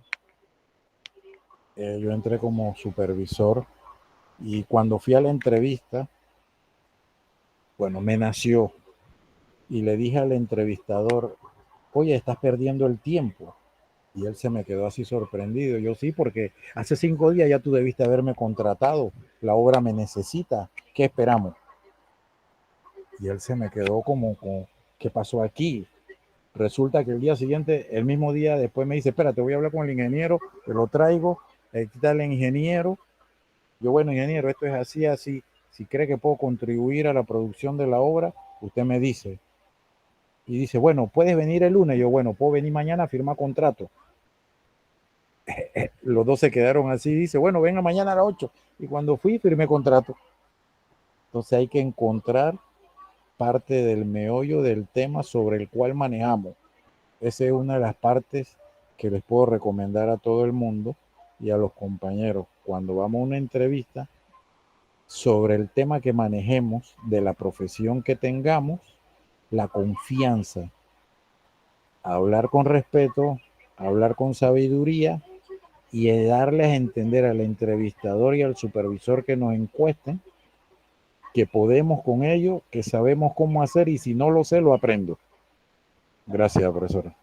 Yo entré como supervisor y cuando fui a la entrevista, bueno, me nació y le dije al entrevistador, oye, estás perdiendo el tiempo. Y él se me quedó así sorprendido. Yo sí, porque hace 5 días ya tú debiste haberme contratado. La obra me necesita. ¿Qué esperamos? Y él se me quedó como, ¿qué pasó aquí? Resulta que el día siguiente, el mismo día después me dice, espérate, voy a hablar con el ingeniero, te lo traigo, aquí está el ingeniero. Yo, bueno, ingeniero, esto es así, así. Si cree que puedo contribuir a la producción de la obra, usted me dice. Y dice, bueno, ¿puedes venir el lunes? Yo, bueno, puedo venir mañana a firmar contrato. Los dos se quedaron así, dice, bueno, venga mañana a las 8. Y cuando fui, firmé contrato. Entonces hay que encontrar parte del meollo del tema sobre el cual manejamos. Esa es una de las partes que les puedo recomendar a todo el mundo y a los compañeros cuando vamos a una entrevista sobre el tema que manejemos, de la profesión que tengamos, la confianza, hablar con respeto, hablar con sabiduría y darles a entender al entrevistador y al supervisor que nos encuesten que podemos con ello, que sabemos cómo hacer y si no lo sé, lo aprendo. Gracias, profesora.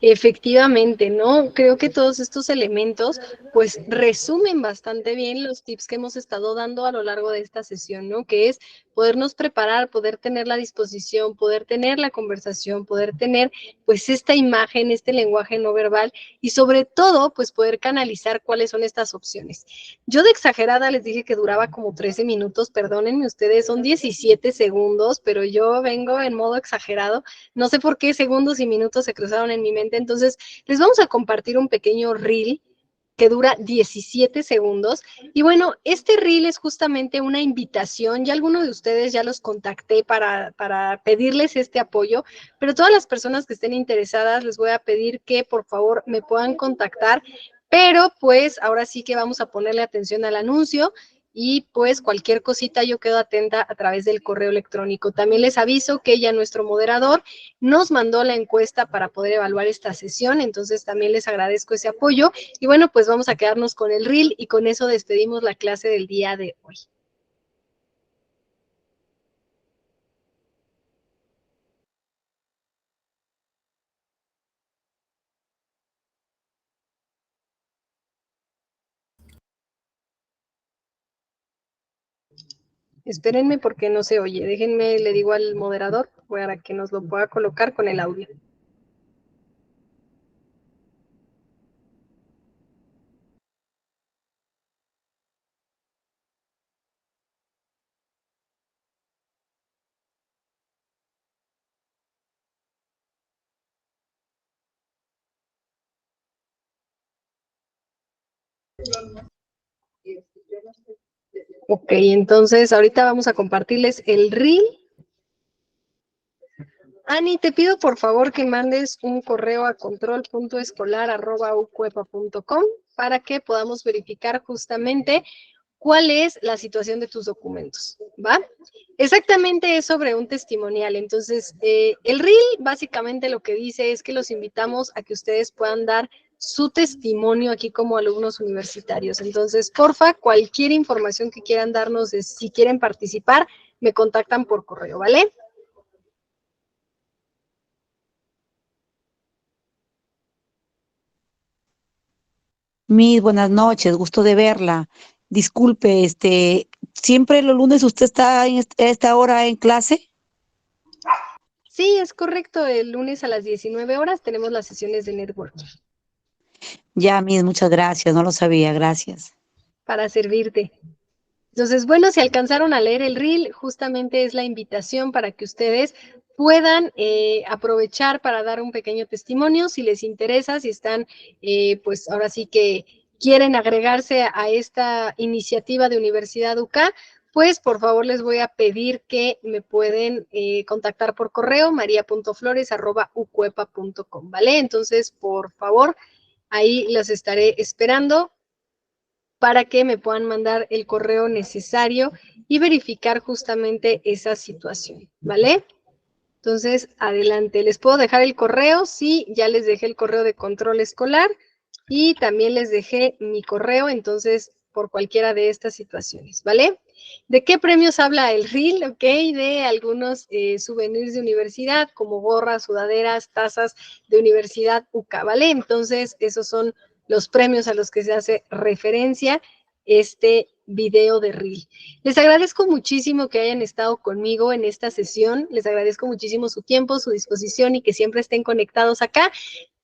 Efectivamente, ¿no? Creo que todos estos elementos pues resumen bastante bien los tips que hemos estado dando a lo largo de esta sesión, ¿no? Que es podernos preparar, poder tener la disposición, poder tener la conversación, poder tener pues esta imagen, este lenguaje no verbal y sobre todo pues poder canalizar cuáles son estas opciones. Yo de exagerada les dije que duraba como 13 minutos, perdónenme ustedes, son 17 segundos, pero yo vengo en modo exagerado. No sé por qué segundos y minutos se cruzaron en mi mente. Entonces, les vamos a compartir un pequeño reel que dura 17 segundos. Y bueno, este reel es justamente una invitación. Ya algunos de ustedes ya los contacté para pedirles este apoyo, pero todas las personas que estén interesadas les voy a pedir que por favor me puedan contactar. Pero pues ahora sí que vamos a ponerle atención al anuncio. Y pues cualquier cosita yo quedo atenta a través del correo electrónico. También les aviso que ya nuestro moderador nos mandó la encuesta para poder evaluar esta sesión, entonces también les agradezco ese apoyo. Y bueno, pues vamos a quedarnos con el reel y con eso despedimos la clase del día de hoy. Espérenme porque no se oye. Déjenme, le digo al moderador para que nos lo pueda colocar con el audio. Ok, entonces ahorita vamos a compartirles el reel. Ani, te pido por favor que mandes un correo a control.escolar@ucuepa.com para que podamos verificar justamente cuál es la situación de tus documentos, ¿va? Exactamente es sobre un testimonial. Entonces, el reel básicamente lo que dice es que los invitamos a que ustedes puedan dar su testimonio aquí como alumnos universitarios. Entonces, porfa, cualquier información que quieran darnos, si quieren participar, me contactan por correo, ¿vale? Miss, buenas noches, gusto de verla. Disculpe, ¿siempre los lunes usted está a esta hora en clase? Sí, es correcto. El lunes a las 19 horas tenemos las sesiones de networking. Ya, Miss, muchas gracias, no lo sabía, gracias. Para servirte. Entonces, bueno, si alcanzaron a leer el reel, justamente es la invitación para que ustedes puedan aprovechar para dar un pequeño testimonio, si les interesa, si están, pues ahora sí que quieren agregarse a esta iniciativa de Universidad UCA, pues por favor les voy a pedir que me pueden contactar por correo, maria.flores@ucuepa.com, ¿vale? Entonces, por favor, ahí los estaré esperando para que me puedan mandar el correo necesario y verificar justamente esa situación, ¿vale? Entonces, adelante. ¿Les puedo dejar el correo? Sí, ya les dejé el correo de control escolar y también les dejé mi correo, entonces, por cualquiera de estas situaciones, ¿vale? ¿De qué premios habla el reel? Ok, de algunos souvenirs de universidad, como gorras, sudaderas, tazas de Universidad UCA, ¿vale? Entonces, esos son los premios a los que se hace referencia este video de reel. Les agradezco muchísimo que hayan estado conmigo en esta sesión, les agradezco muchísimo su tiempo, su disposición y que siempre estén conectados acá.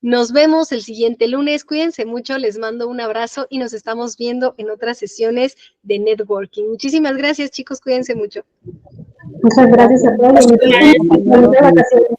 Nos vemos el siguiente lunes, cuídense mucho, les mando un abrazo y nos estamos viendo en otras sesiones de networking. Muchísimas gracias, chicos, cuídense mucho. Muchas gracias a todos. Buenas vacaciones.